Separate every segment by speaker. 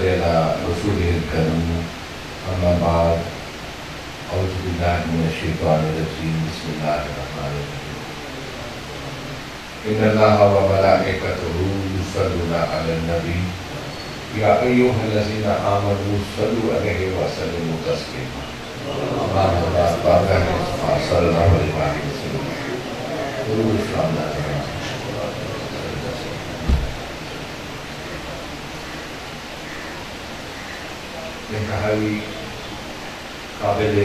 Speaker 1: صلی اللہ رسول الکریم اما بعد اعوذ باللہ من الشیطان الرجیم بسم اللہ الرحمن الرحیم ان اللہ و ملائکتہ یصلون علی النبی یا ایھا الذین آمنوا صلوا علیہ وسلموا تسلیما صلی اللہ علیہ وسلم درود اسلام انتہائی قابل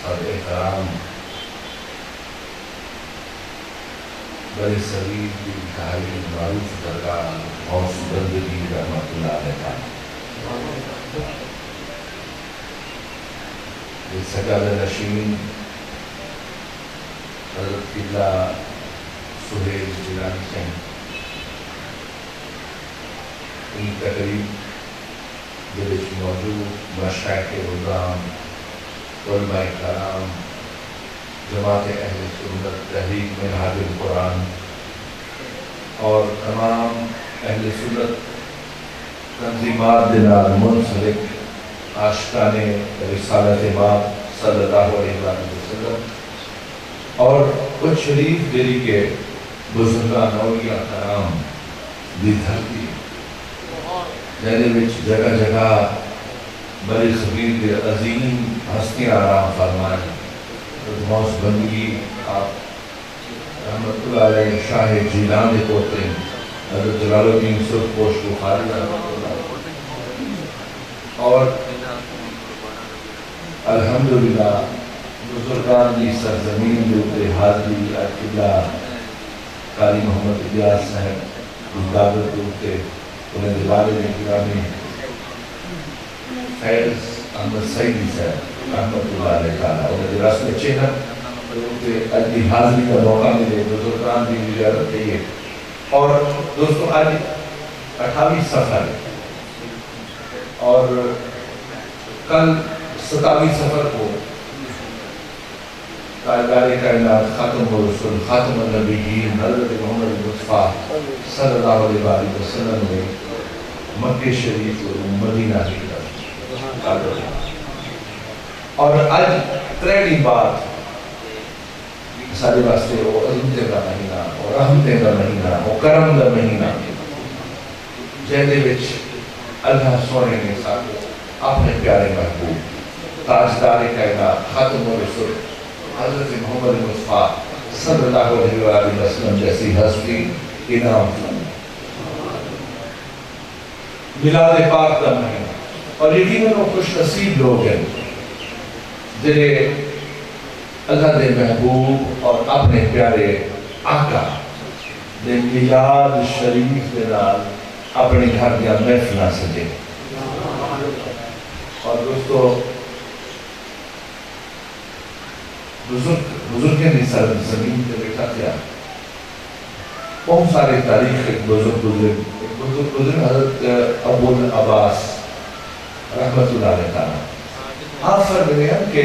Speaker 1: احترام بر صغیر کی انتہائی معروف درگاہ غوث بندگی رحمۃ اللہ علیہ سجادہ نشین حضرت قبلہ سہیل جیلانی سے ان تقریب جلس موجود مشائخ عظام علماء کرام جماعت اہل سنت تحریک منہاج القرآن اور تمام اہل سنت تنظیمات دنال منسلک عاشقان رسالت امام صلی اللہ علیہ وسلم اور کچھ شریف دلی کے بزرگان اولیاء کرام دی دھرتی جہاں وچ جگہ جگہ بڑی صغیر کے عظیم ہستیاں آرام فرمائیں غوث بندگی آپ رحمت اللہ علیہ شاہ جیلان دے پوتے حضرت جلال الدین سرخ پوش بخاری رحمت اللہ اور الحمدللہ بزرگان دی سرزمین دے اوپر حاضری قبلہ قاری محمد الیاس صاحب دعوت دے اوپر انہیں دلالے نے گرامی فیض احمد سعیدی صاحب رحمت اللہ علیہ تعالیٰ انہیں رسم چہر اجلی حاضری کا موقع ملے بزرگان بھی اجازت دیئے اور دوستو آج 28 سفر اور کل 27 سفر کو تاجدار کائنات خاتم الرسول خاتم النبیین حضرت محمد مصطفیٰ صلی اللہ علیہ وسلم نے مکہ شریف اور مدینہ کی اور آج تریڑی بات سارے واسطے وہ عظمتیں کا مہینہ اور رحمتیں کا مہینہ اور کرم کا مہینہ جہدے وچ اللہ سونے نے ساتھ اپنے پیارے محبوب تاجدار کائنات خاتم الرسول حضرت محمد مصطفیٰ صلی اللہ علیہ وسلم جیسی ہستی انعام میلاد پاک کا مہینہ اور یقیناً وہ خوش نصیب لوگ ہیں جنہیں اللہ دے محبوب اور اپنے پیارے آقا دے میلاد شریف دے نال اپنے گھر دیا محفلہ سجے اور دوستو بزرگیں نے زمین پہ بیٹھا کیا بہت سارے تاریخ ایک بزرگ حضرت ابو العباس رحمت اللہ علیہ تعالیٰ آپ فرمائے ہیں کہ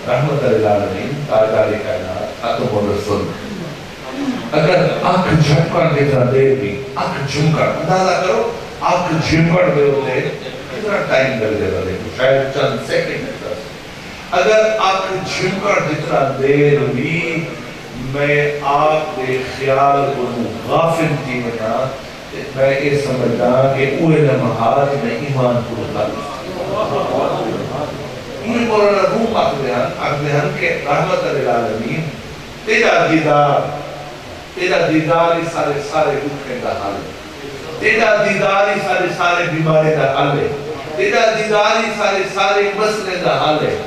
Speaker 1: رحمت اللہ علیہ تاجدار کائنات خاتم الرسول اگر آنکھ جھمکڑ دیتا دیر بھی آنکھ جھمکڑ اندازہ کرو آنکھ جھمکڑ دے ہوتے کتنا ٹائم کر دے رہے شاید چند سیکنڈ اگر آپ جھمکڑ جتنا دیر بھی میں آپ کے خیال کو غافل کی بنا میں یہ سمجھنا کہ اوہ لمحات میں ایمان کو کر یہ مولانا روح آخر ہم کہ رحمت العالمین تیرا دیدار ہی سارے دکھیں کا حل تیرا دیدار ہی سارے بیمارے کا حل ہے تیرا دیدار ہی سارے مسئلے کا حل ہے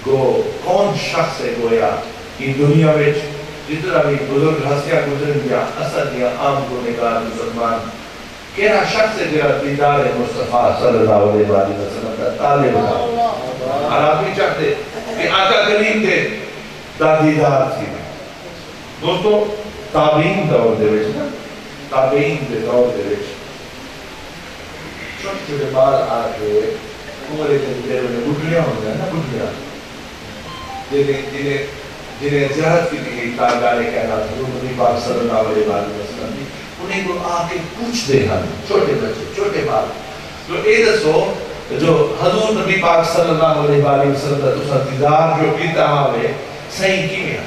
Speaker 1: گو کون شخص ہے گویا کہ دنیا میں جتنا بھی بزرگ ہستیاں گزرن گیا اصل یا عام کو نگاہ مسلمان کہنا شخص ہے جہاں دیدار مصطفیٰ صلی اللہ علیہ وسلم کا طالب تھا اور آپ بھی چاہتے کہ آقا کریم کے دیدار تھی دوستو تابعین دور دے وچ نا تابعین دے دور دے وچ چھوٹے چھوٹے بال آ کے عمرے کے دیر میں گھٹلیاں ہوں گے نا گھٹلیاں جنہیں زیارت کی گئی تاجدار کائنات حضور نبی پاک صلی اللہ علیہ وسلم انہیں کو آ کے پوچھ دے ہم چھوٹے بچے چھوٹے بال تو اے دسو جو حضور نبی پاک صلی اللہ علیہ وآلہ وسلم دا تسا دیدار جو کیتا ہوئے صحیح کی میں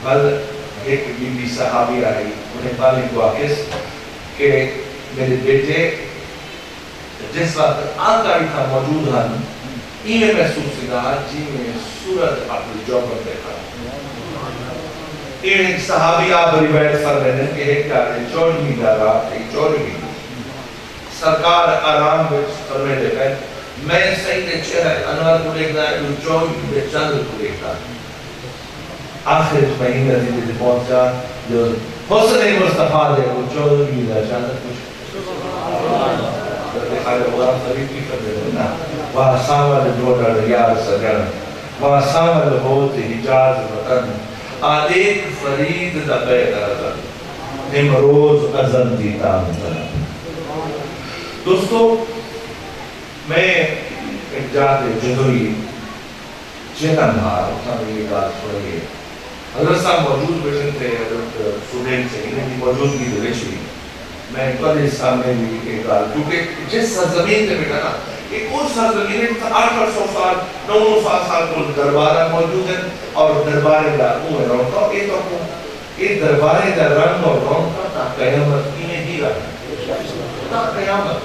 Speaker 1: بل ایک بی بی صحابی آئی انہیں مالک واقع کہ میرے بیٹے جس وقت آقا ہی تھا موجود ہن ایمیں محسوس سکھا جی میں سورت اپنی جوبر دیکھا ایک صحابی آپ روایت کر رہے ہیں کہ ایک کارے 14 دارا ایک 14 سرکار آرام وچ فرمے دے پہ میں سید چہرہ انوار کو دیکھتا ہے جو 14 دے چند کو دیکھتا آخر مہینہ دے پہنچا جو حسن مصطفیٰ دے وہ 14 دے چند کچھ دکھائے اللہ صریف کی کر دے نا وَاسَامَ الْجُوْدَ رِيَارِ سَجَنَ وَاسَامَ الْحُوتِ حِجَاز وطن آدیک فرید دا بیت رضن نمروز ازن دیتا مطلب دوستو میں ایک جاتے جدوئی چہتن مار اتنا میں یہ بات سنئیے حضرت صاحب موجود بیٹھن تھے حضرت سوڈین سے انہیں بھی موجود کی دویش ہوئی میں کل اس سامنے بھی ایک بات کیونکہ جس سرزمین سے بیٹھا نا ایک اور سرزمین ہے 800 سال 900 سال کو دربارہ موجود ہے اور دربارے دا اوہ رونکا ایک دربارے دا رنگ اور رونکا تا قیامت انہیں ہی رہا تا قیامت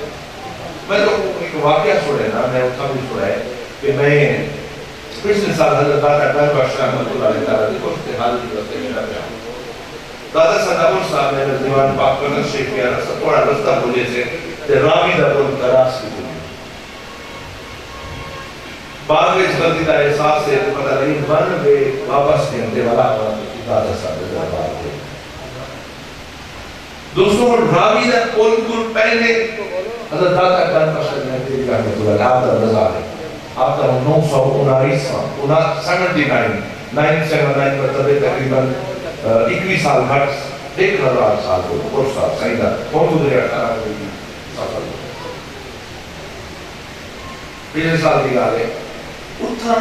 Speaker 1: میں تو ایک واقعہ سوڑے نا میں اتنا بھی سوڑے کہ میں پچھلے سال حضرت دادا ڈر بخش رحمت اللہ علیہ تعالیٰ دیکھو اشتحال کی رستے میرا پہ دادا صدابر صاحب نے دیوان پاک کرنا شیخ کیا رسا تھوڑا رستہ بولے سے راوی دا بول کراس کی بولی بعد میں اس غلطی کا احساس سے پتہ نہیں من بے واپس کے اندے والا دادا صاحب نے دربار دے دوستوں راوی دا بول کل پہلے حضرت دادا ڈر بخش رحمت اللہ علیہ آپ دا رضا ہے آپ کا 979 پر تبے تقریباً 21 سال گھٹ 1000 سال کو اور سال سائیدہ کون گزرے 18 ہوئی سال پہلے سال کی گالے اتھا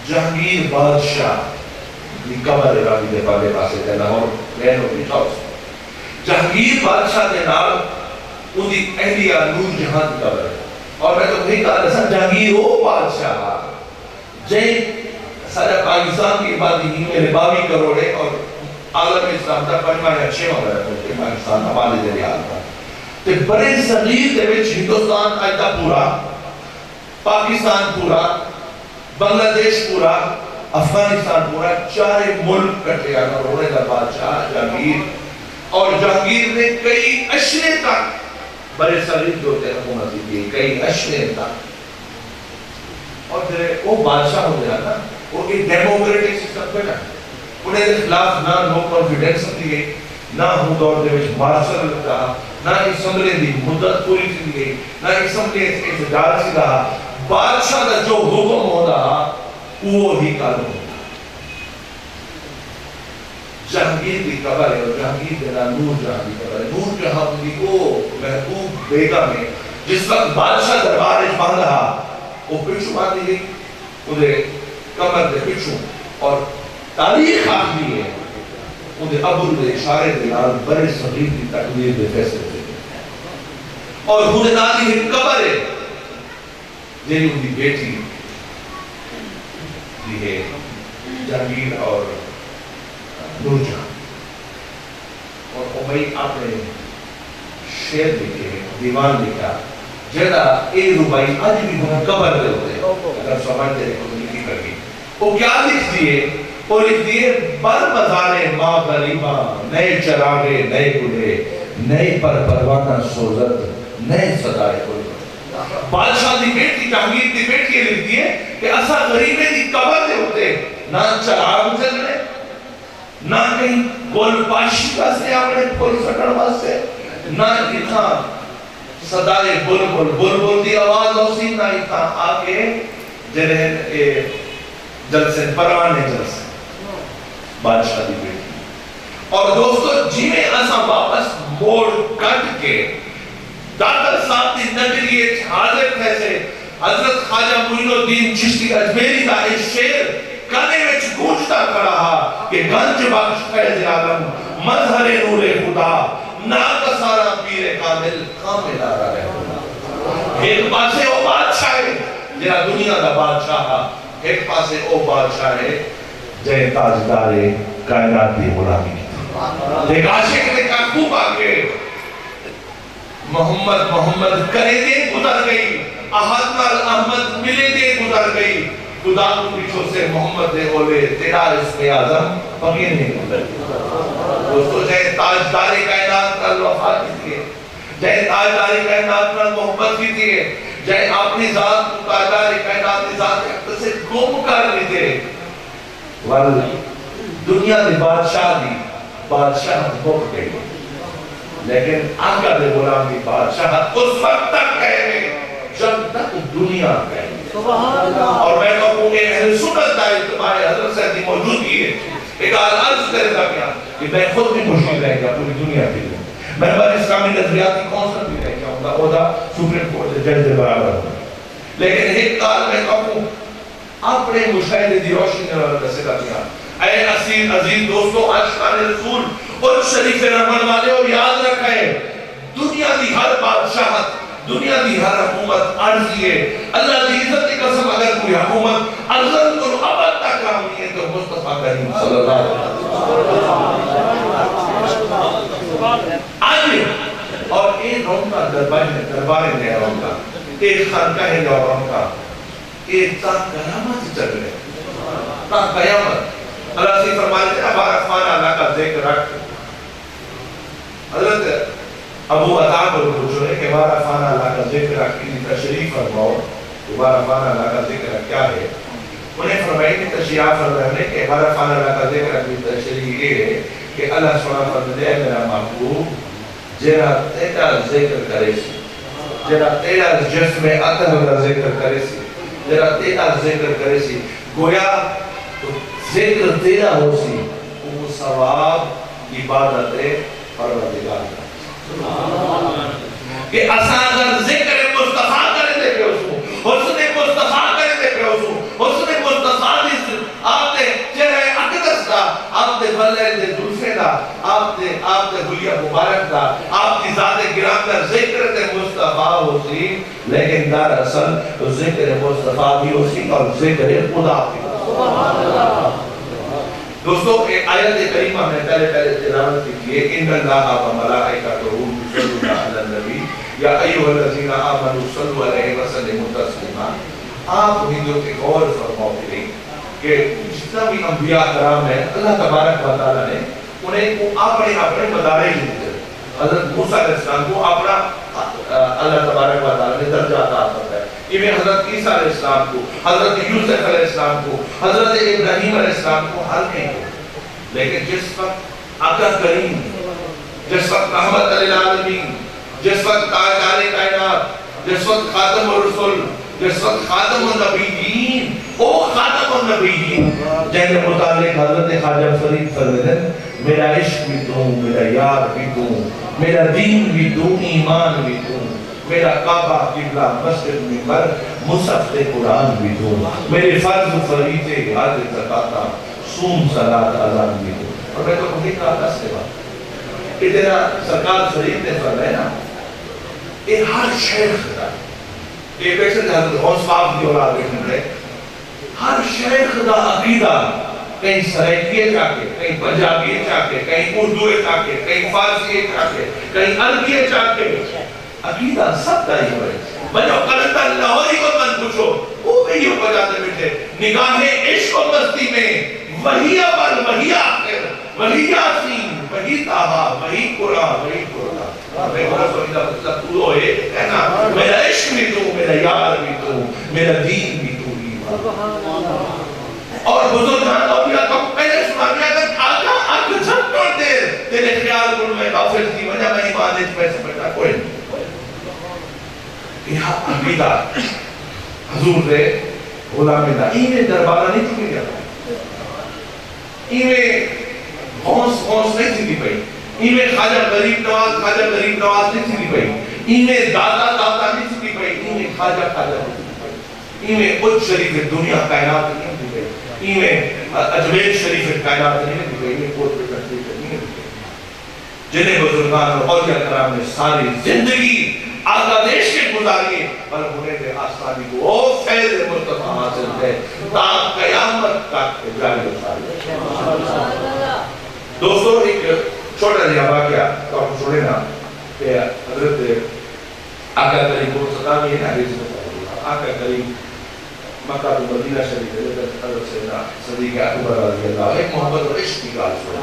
Speaker 1: جہانگیر بادشاہ دی قبر راوی دے پالے پاسے دے لاہور لینو بھی ٹاؤس جہانگیر بادشاہ دے نال ان دی اہلیہ نور جہاں دی قبر ہے اور میں تو وہی کہا رسا جہانگیر او بادشاہ جائے سارا پاکستان کی عبادی ہی میرے 22 کروڑے اور عالم اسلام دا 5 یا 6 وغیرہ کرتے پاکستان حوالے دے ریال کا تے بڑے صغیر دے وچ ہندوستان آئیتا پورا پاکستان پورا بنگلہ دیش پورا افغانستان پورا 4 ملک کٹے آنا رونے دا بادشاہ جہانگیر اور جہانگیر نے کئی اشرے تک بڑے صغیر جو ہوتے ہیں حکومتی دیئے کئی اشرے تک اور پھر وہ بادشاہ ہو گیا نا وہ ایک ڈیموکریٹک سسٹم پہ نا انہیں خلاف نہ نو کانفیڈنس دی گئی نہ ہوں دور دے وچ مارشل رہا نہ اسمبلی دی مدت پوری سی دی گئی نہ اسمبلی احتجاج سی رہا بادشاہ دا جو حکم ہو رہا وہ ہی قانون جہانگیر دی قبر ہے اور جہانگیر دینا نور جہاں دی قبر ہے نور جہاں دی وہ محبوب بیگم ہے جس وقت بادشاہ دربار بن رہا وہ پچھو بات دی گئی انہیں کمر دے پچھو اور تاریخ آخری ہے انہیں ابو دے اشارے دے نال بڑے صغیر دی تقدیر دے فیصلے دے اور انہیں نالی ہی قبر ہے جنہی ان دی بیٹی دی ہے جہانگیر اور نور جہاں اور امی آپ نے شعر لکھے دیوان لکھا جیدہ ایک روبائی آج بھی ہم قبر دے ہوتے ہیں اگر سمجھ دے کو لکھی کر گئی وہ کیا لکھ دیئے وہ لکھ دیئے بر مزارے ماں غریباں نئے چراغے نئے گلے نئے پر پروانہ سوزت نئے صدائے گلے بادشاہ دی بیٹی جہانگیر دی بیٹی یہ لکھ دیئے کہ اسا غریبے دی قبر دے ہوتے نہ چراغ جل رہے نہ کہیں گل پاشی واسے اپنے پھول سٹڑ واسے نہ اتنا صدائے بلبل بلبل دی آواز ہوسی نہ اتنا آگے جنہیں جلسے پروانے جلسے بادشاہ دی بیٹی اور دوستو جی میں ایسا واپس موڑ کٹ کے دادر صاحب دی نگریے حاضر تھے سے حضرت خواجہ معین الدین چشتی اجمیری کا ایک شعر کنے وچ گونجتا کھڑا کہ گنج بخش فیض عالم مظہر نور خدا ناک سارا پیر کا کامل کامل آ رہا ہے ایک پاسے او بادشاہ ہے جہاں دنیا دا بادشاہ ایک پاسے او بادشاہ ہے جہاں تاجدار کائنات دی غلامی کی ایک عاشق نے کہا خوب آگے محمد محمد کرے دے گزر گئی احد نال احمد ملے دے گزر گئی خدا کو پیچھو سے محمد دے اولے تیرا اسم اعظم پکے نہیں گزر دوستو جائے تاجدار کائنات کا وفات کی تھی جائے تاجدار کائنات کا محمد کی تھی جائے اپنی ذات کو تاجدار کائنات کی ذات سے گم کر لیتے دنیا دی بادشاہ بھوک گئی لیکن آقا دے غلام کی بادشاہ اس وقت تک کہے جب تک دنیا کہے اور میں کہوں کہ اہل سنت دا اجتماع حضرت صاحب موجودگی ہے ایک عرض کرے گا کیا کہ میں خود بھی مشکل رہے گا پوری دنیا کے لیے میں بار اسلامی نظریاتی کونسل بھی رہ جاؤں گا عہدہ سپریم کورٹ جج دے برابر ہوں لیکن ایک کال میں کہوں اپنے مشاہدے دی روشنی سے کیا اے عزیز دوستو عاشقان رسول اور شریف رحمن والے اور یاد رکھیں دنیا دی ہر بادشاہت دنیا دی ہر حکومت عرضی ہے اللہ دی عزت کی قسم اگر کوئی حکومت ازل تو ابد تک رہنی ہے تو مصطفیٰ کریم صلی اللہ علیہ وسلم آئیے اور ایک رومکا دربار نے رومکا ایک خانقہ ہے جو رومکا ایک تا قیامت چل رہے تا قیامت اللہ سے فرماتے ہیں اب عرفان اللہ کا ذکر رکھ حضرت ابو عطاب پوچھو ہے کہ بارہ فانا اللہ کا ذکر کی تشریف فرماؤ بارہ فانا اللہ کا ذکر کیا ہے انہیں فرمائی کہ تشریف فرمانے کہ بارہ فانا اللہ کا ذکر کی تشریف یہ ہے کہ اللہ سبحانہ فرماتے ہیں میرا محبوب جنہ تیرا ذکر کرے سی جنہ تیرا جسم عطر کا ذکر کرے سی جنہ تیرا ذکر کرے سی گویا ذکر تیرا ہو سی وہ ثواب عبادت پروردگار کا کہ اساں اگر ذکر مصطفیٰ کرے دے پہ اسو حسن مصطفیٰ کرے دے پہ اسو حسن مصطفیٰ دی آپ دے چہرے اقدس دا آپ دے بلے دے دلفے دا آپ دے حلیہ مبارک دا آپ دی ذات گرام دا ذکر دے مصطفیٰ ہو سی لیکن در اصل ذکر مصطفیٰ بھی ہو سی اور ذکر خدا بھی دوستو ایک آیت کریمہ میں پہلے تلاوت کیجئے ان اللہ و ملائکتہ یصلون علی النبی یا ایھا الذین آمنوا صلوا علیہ وسلموا تسلیما آپ ویڈیو کے غور فرماؤ کہ جتنا بھی انبیاء کرام ہیں اللہ تبارک و تعالی نے انہیں اپنے مدارج دیتے حضرت موسیٰ علیہ السلام کو اپنا اللہ تبارک و تعالی نے درجہ عطا کرتا ہے ایویں حضرت عیسیٰ علیہ السلام کو حضرت یوسف علیہ السلام کو حضرت ابراہیم علیہ السلام کو ہر کہیں کو لیکن جس وقت آقا کریم جس وقت رحمت للعالمین جس وقت تاجدار کائنات جس وقت خاتم الرسل جس وقت خاتم النبیین او خاتم النبیین جنہیں متعلق حضرت خواجہ فرید فرمودن میرا عشق بھی تو میرا یار بھی تو میرا دین بھی تو ایمان بھی تو میرا کعبہ قبلہ مسجد منبر مصحف قرآن بھی تو میرے فرض فریضے حج زکاتہ صوم صلاۃ اذان بھی تو اور میں تو وہی کہا تھا سے بات کہ تیرا سرکار فرید نے فرمایا نا یہ ہر شیخ دا یہ ویسے حضرت غوث پاک کی اولاد دیکھنے رہے ہر شیخ دا عقیدہ کہیں سرائکیے چاہ کے کہیں پنجابیے چاہ کے کہیں اردوے چاہ کے کہیں فارسیے چاہ کے کہیں عربیے چاہ کے عقیدہ سب کا ہی ہوئے بجو قلندہ لاہوری کو من پوچھو وہ بھی یہ بجاتے بیٹھے نگاہ عشق و مستی میں وہی اول وہی آخر وہی یاسین وہی تاہا وہی قرآن وہی قرآن میں بہت سوچتا مطلب تو ہوئے کہنا میرا عشق بھی تو میرا یار بھی تو میرا دین بھی تو اور بزرگان اولیاء کو پہلے سنا دیا کہ آقا آنکھ جھٹ توڑ دے تیرے خیال کن میں غافل تھی وجہ میں ایمان دیکھ میں سمجھتا کوئی نہیں یہ عقیدہ حضور دے غلام دا ایمیں دربارہ نہیں چکے گیا ایمیں غوث نہیں تھی پئی ایمیں خواجہ غریب نواز نہیں تھی پئی ایمیں دادا نہیں تھی پئی ایمیں خواجہ نہیں تھی پئی ایمیں اچھ شریف دنیا کائنات نہیں تھی پئی ایمیں اجمیر شریف کائنات نہیں تھی پئی ایمیں کوٹ پہ شریف نہیں تھی پئی جنہیں بزرگان اور اولیاء کرام نے ساری زندگی آقا دیش کے گزاری پر ہونے دے آسانی کو او فیض مرتفع حاصل ہے تا قیامت تک جاری ساری. دوستو ایک چھوٹا جہاں واقعہ تو ہم چھوڑے نا کہ حضرت آقا کریم کو ستامی ہے نا حدیث میں آقا کریم مکہ تو مدینہ شریف ہے حضرت سیدنا صدیق اکبر رضی اللہ ایک محبت اور عشق کی گال سوئی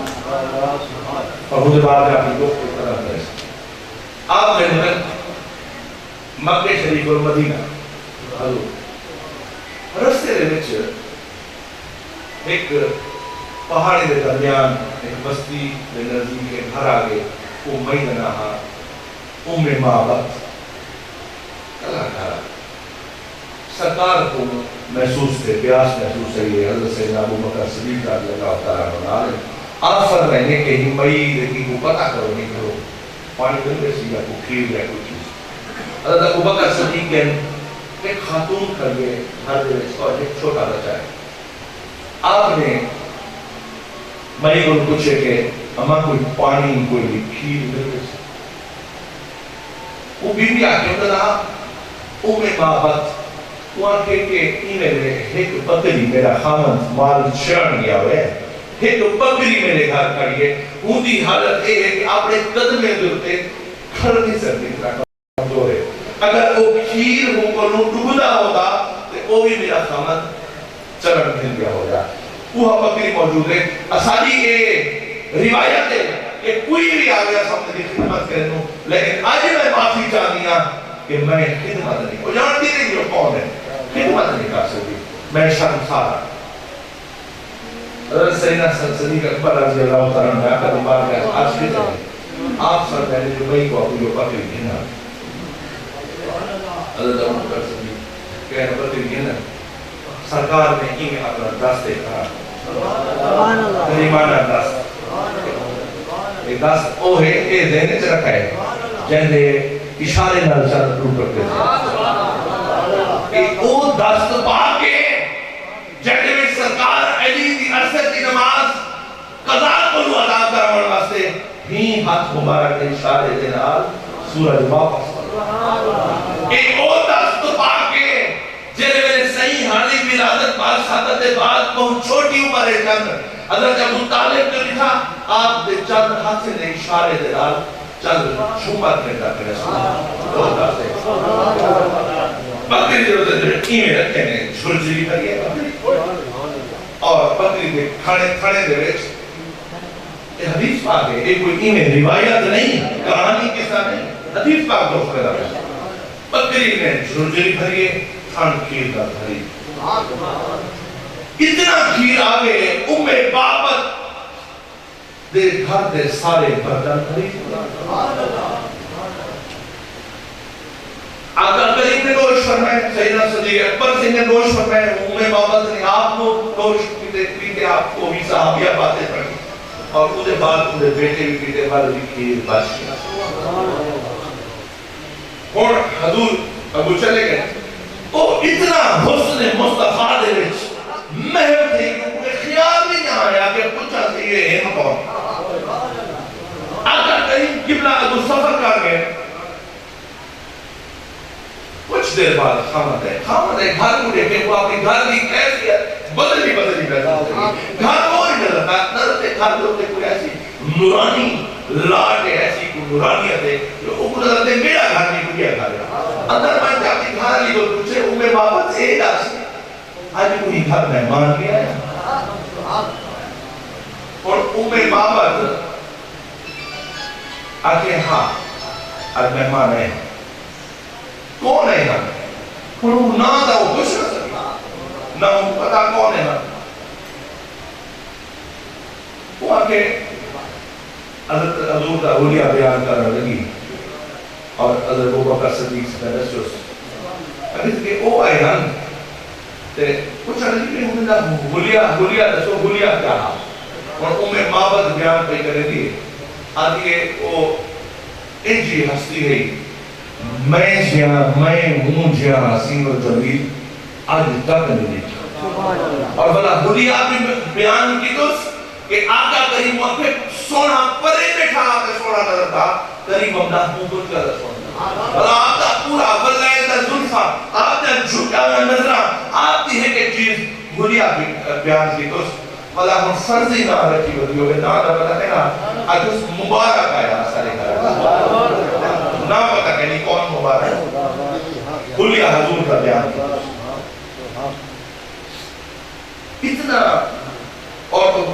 Speaker 1: اور خود بعد میں اپنی دوست کی طرح ہے. آپ نے مکہ شریف اور مدینہ حضور رستے دے وچ ایک پہاڑی دے درمیان ایک بستی دے نزدیک ایک گھر آگے وہ میدنا ہا معبد کلا گھر سرکار کو محسوس تھے پیاس محسوس ہے یہ حضرت سیدنا ابو بکر صدیق رضی اللہ تعالیٰ عنہ آپ فرمائیں کہ ہی مئی دیکھی کو پتہ کرو نہیں کرو پانی دل میں سی یا کو کھیر یا کوئی چیز. حضرت ابو بکر صدیق کے ایک خاتون کر گئے گھر دے اور ایک چھوٹا بچہ ہے. آپ نے مئی کو پوچھے کہ اما کوئی پانی کوئی کھیر دل میں سی وہ بی آکے ہوتا رہا معبد وہاں کہ ایک بکری میرا خامن مال شرن گیا ہوئے ایک بکری میرے گھر کریے ان دی حالت ہے کہ آپ نے قدمیں دلتے کھڑ نہیں سکتے اتنا کمزور ہے. اگر وہ کھیر ہوں کو ڈبدا ہوتا تو وہ بھی میرا خامن چرن مل گیا ہو جا. وہ بکری موجود ہے. اساجی یہ روایت ہے کہ کوئی بھی آگیا سامنے دی خدمت کرنو لیکن آج میں معافی چاہنیا کہ میں خدمت نہیں وہ جانتی نہیں جو کون ہے خدمت نہیں کر سکتی میں شرمسارا. حضرت سیدنا صدیق اکبر رضی اللہ تعالیٰ عنہ کا دماغ ہے آج کے دن آپ سر پہلے جو بھائی کو اپنی جو بکری گھنا حضرت ابو بکر صدیق کہنا بکری گھنا سرکار نے ہی میں اپنا دست دیکھا غریبانہ دست ایک دست او ہے یہ ذہن سے رکھا ہے جہنے اشارے نال چند روپ رکھتے تھے ایک او دست پا کے جہنے میں سرکار علی دی عرصت کی نماز قضا کو ادا کرنے واسطے ہی ہاتھ مبارک نے اشارے دے نال سورج واپس ایک او دست پا کے جہنے میں صحیح حالی ولادت پاس حادثت بعد بہت چھوٹی عمر ہے چند حضرت ابو طالب جو لکھا آپ دے چند ہاتھ سے اشارے دے نال چند شمبت کرتا کرے بہت دست ہے بکری جو ایمیں رکھے نے جھرجری کریے اور بکری کے کھڑے دے وچ یہ حدیث پاک ہے یہ کوئی ایمیں روایت نہیں کہانی قصہ نہیں حدیث پاک دوست کرا ہے. بکری نے جھرجری بھریے کھان کھیر کا بھری اتنا کھیر آگے بابت دے گھر دے سارے برتن بھری آقا کریم نے نوش فرمائے سیدنا صدیق اکبر سے نے نوش فرمائے بابت نے آپ کو نوش پیتے آپ کو بھی صحابیہ باتیں پڑھی اور اسے بعد انہیں بیٹے بھی پیتے والے بھی کھیر باشی اور حضور ابو چلے گئے وہ اتنا حسن مصطفیٰ دے وچ محب تھے کہ انہیں خیال بھی نہیں آیا کہ پوچھا سے یہ ہے کون. آقا کریم قبلہ ابو سفر کر گئے کچھ دیر بعد خامد ہے گھر کو دیکھیں وہ اپنی گھر کی کیفیت بدلی پیدا ہوتی ہے. گھر وہ ہی نظر نظرتے گھر ہوتے کوئی ایسی نورانی لاٹ ہے ایسی کوئی نورانیت ہے جو وہ نظرتے میرا گھر نہیں کوئی گھر ہے اندر میں جاتی گھر لی کو پوچھے بابت سے ایسی آج کوئی گھر مہمان بھی آیا اور بابت آکے ہاں آج مہمان ہے کون ہے یہاں اور وہ نہ تھا وہ کچھ نہ سکتا نہ وہ پتا کون ہے وہ آکے حضرت حضور کا اولیاء بیان کرنے لگی اور حضرت ابو بکر صدیق سے تجسس اگر کہ او آئے ہن تے کچھ نہیں کہ ہم نہ اولیاء دسو اولیاء کیا اور معبد بیان پہ کرے دی آدھی ہے وہ انجی ہستی ہے میں ہوں جہاں حسین و جمیل آج تک نہیں دیکھا اور بلا اولیاء بھی بیان کی دوست کہ آقا کریم وہاں پہ سونا پرے بیٹھا آپ نے سونا نظر تھا قریب ہم محبوب کا سونا اور آپ کا پورا ولائے کا ظلفہ آپ نے جھکا ہوا نظرہ آپ کی ہے کہ چیز بھولیا بیان کی تو والا ہم فرضی نہ رکھی ہوتی ہوئے نہ پتا کہنا آج اس مبارک آیا سارے کار نہ پتا کہنی کون مبارک بھولیا حضور کا بیان اتنا اور تو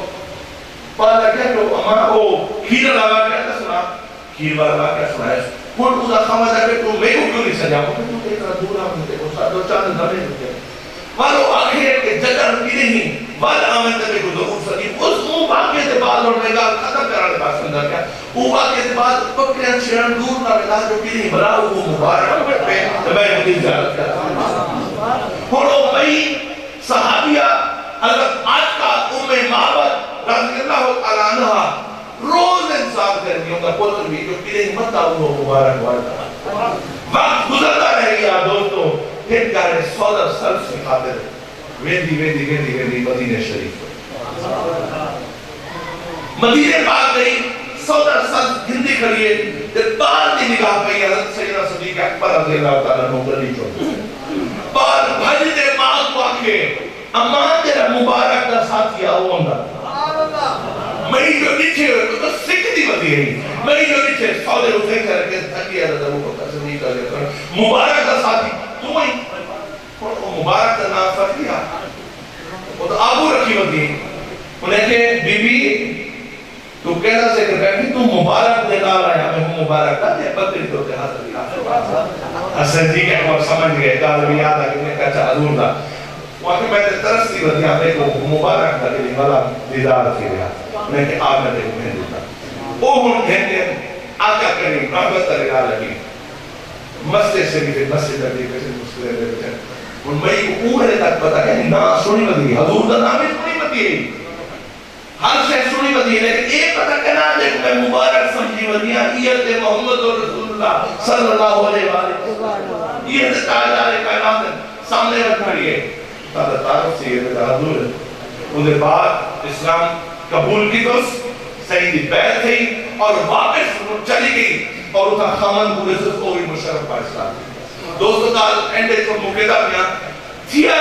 Speaker 1: پالا کیا جو ہمارا وہ کھیر لگا کیا تھا سنا کھیر لگا کیا سنا ہے کون اس خواہ جا کے تو میں کو کیوں نہیں سجا مجھے تو دیکھ رہا دورا مجھے کو ساتھ دو چاند دمے ہوتے والو آخر کے جگر کی نہیں والا آمین تبے کو ضرور سکی اس واقعے سے بعد اور میں گا ختم کرانے بات سمجھا کیا وہ واقعے سے بعد پکڑیاں چھڑن دور نہ ملا جو کی نہیں بلا وہ مبارک پہ میں مجھے زیارت کرتا ہوں بھئی صحابیہ حضرت آج کا معبد رضی اللہ تعالیٰ عنہ روز انصاف کرنیوں کا پتر بھی جو کلے مت آؤں مبارک وارتا وقت گزرتا رہ گیا دوستو پھر کارے 14 سال سے خاطر ویندی مدینہ شریف مدینہ پاک گئی 14 سال گندی کھڑیے جب بار دی نگاہ پہ حضرت سیدنا صدیق اکبر رضی اللہ تعالیٰ عنہ گلی چھوڑ بار بھائی دے ماں کو آکھے امان تیرا مبارک دا ساتھی آؤں گا میں جو نیچے ہوئے تو سکھ دی بدی ہے میں جو نیچے سودے حسین کر کے تھکی ہے رضا وہ قسم نہیں کر لیتا مبارک دا ساتھی تو میں مبارک دا نام فرق لیا وہ تو آبو رکھی بدی انہیں کہ بی بی تو کہنا سے کہ تو مبارک دے نال آیا میں ہوں مبارک دا دے بکری تو تے حاضر لیا حسن جی کہ وہ سمجھ گئے کہا بھی یاد آگے میں کہا حضور دا وہاں میں نے ترستی بدی آپ کو مبارک دا کہ والا دیدار کی رہا میں کہ آپ نے دیکھ میں دیتا وہ ہوں کہتے ہیں آقا کریم رحمت اللہ علیہ مسجد سے بھی مسجد علی کسی مسئلے میں بیٹھے ان میں اوہرے تک پتا کہ نا سنی بدی حضور دا نامی سنی بدی ہر شہر سنی بدی لیکن ایک پتا کہنا دیکھ میں مبارک سمجھی بدی ایت محمد رسول اللہ صلی اللہ علیہ وآلہ یہ تاجدار کائنات سامنے رکھ کھڑیے تعارف سے یہ حضور انہیں بعد اسلام قبول کی تو سیدی بیعت تھی اور واپس چلی گئی اور اس کا خامن پورے سے کوئی مشرف کا اسلام دوستو کال اینڈے کو مقیدہ بیا تھیا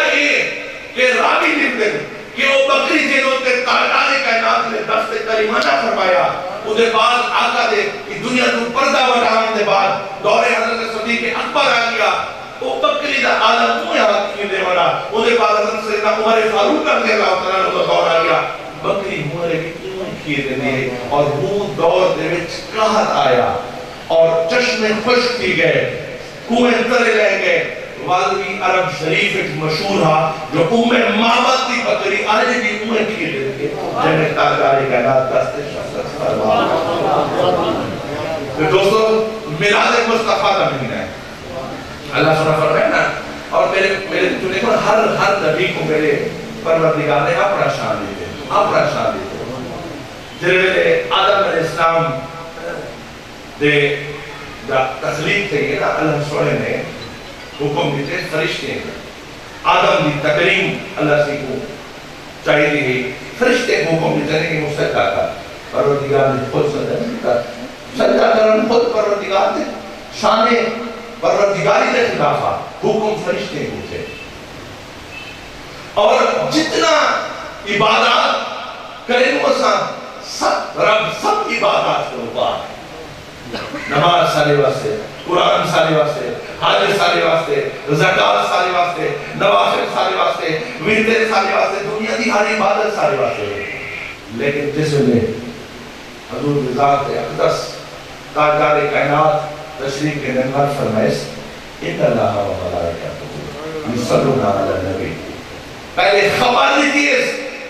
Speaker 1: کہ راوی لکھتے کہ وہ بکری جنہوں کے تاجدار کائنات نے دست کریمانہ فرمایا اسے بعد آقا دے کہ دنیا تو پردہ وٹھانے دے بعد دور حضرت صدیق اکبر آ گیا وہ بکری دا عالم کو یہاں کی دے والا اسے بعد حضرت سیدنا عمر فاروق رضی اللہ تعالیٰ نے دور آ گیا بکری مورے کی کیوں کیے دینے اور وہ دور دے وچ قحط آیا اور چشمے خشک کی گئے کنویں ترے رہ گئے والوی عرب شریف ایک مشہور ہا جو معبد کی بکری آج بھی کیے دیتے جنہیں تاجدار کائنات دستے شخص فرما پھر دوستو میلاد مصطفیٰ کا مہینہ ہے اللہ سنہ فرمائے نا اور میرے جو دیکھو ہر نبی کو میرے پروردگار نے اپنا شان دیتے جنہے آدم علیہ السلام دے تخلیق تھے یہ نا اللہ سوڑے نے حکم دیتے فرشتے آدم دی تکریم اللہ سے کو چاہیے دی فرشتے حکم دیتے ہیں کہ مستقہ کا پروردگار نے خود سجدہ کرن خود پروردگار نے شان پروردگاری دے خلافہ حکم فرشتے ہوتے اور جتنا عبادات کریں وہ سب رب سب عبادات کے اوپر نماز سالے واسطے قرآن سالے واسطے حج سالے واسطے زکاة سالے واسطے نوافل سالے واسطے وردے سالے واسطے دنیا دی ہر عبادت سالے واسطے لیکن جس میں حضور ذات اقدس تاجدار کائنات تشریف کے نمبر فرمائش ان اللہ و ملائکتہ یصلون علی النبی پہلے خبر دیتی ہے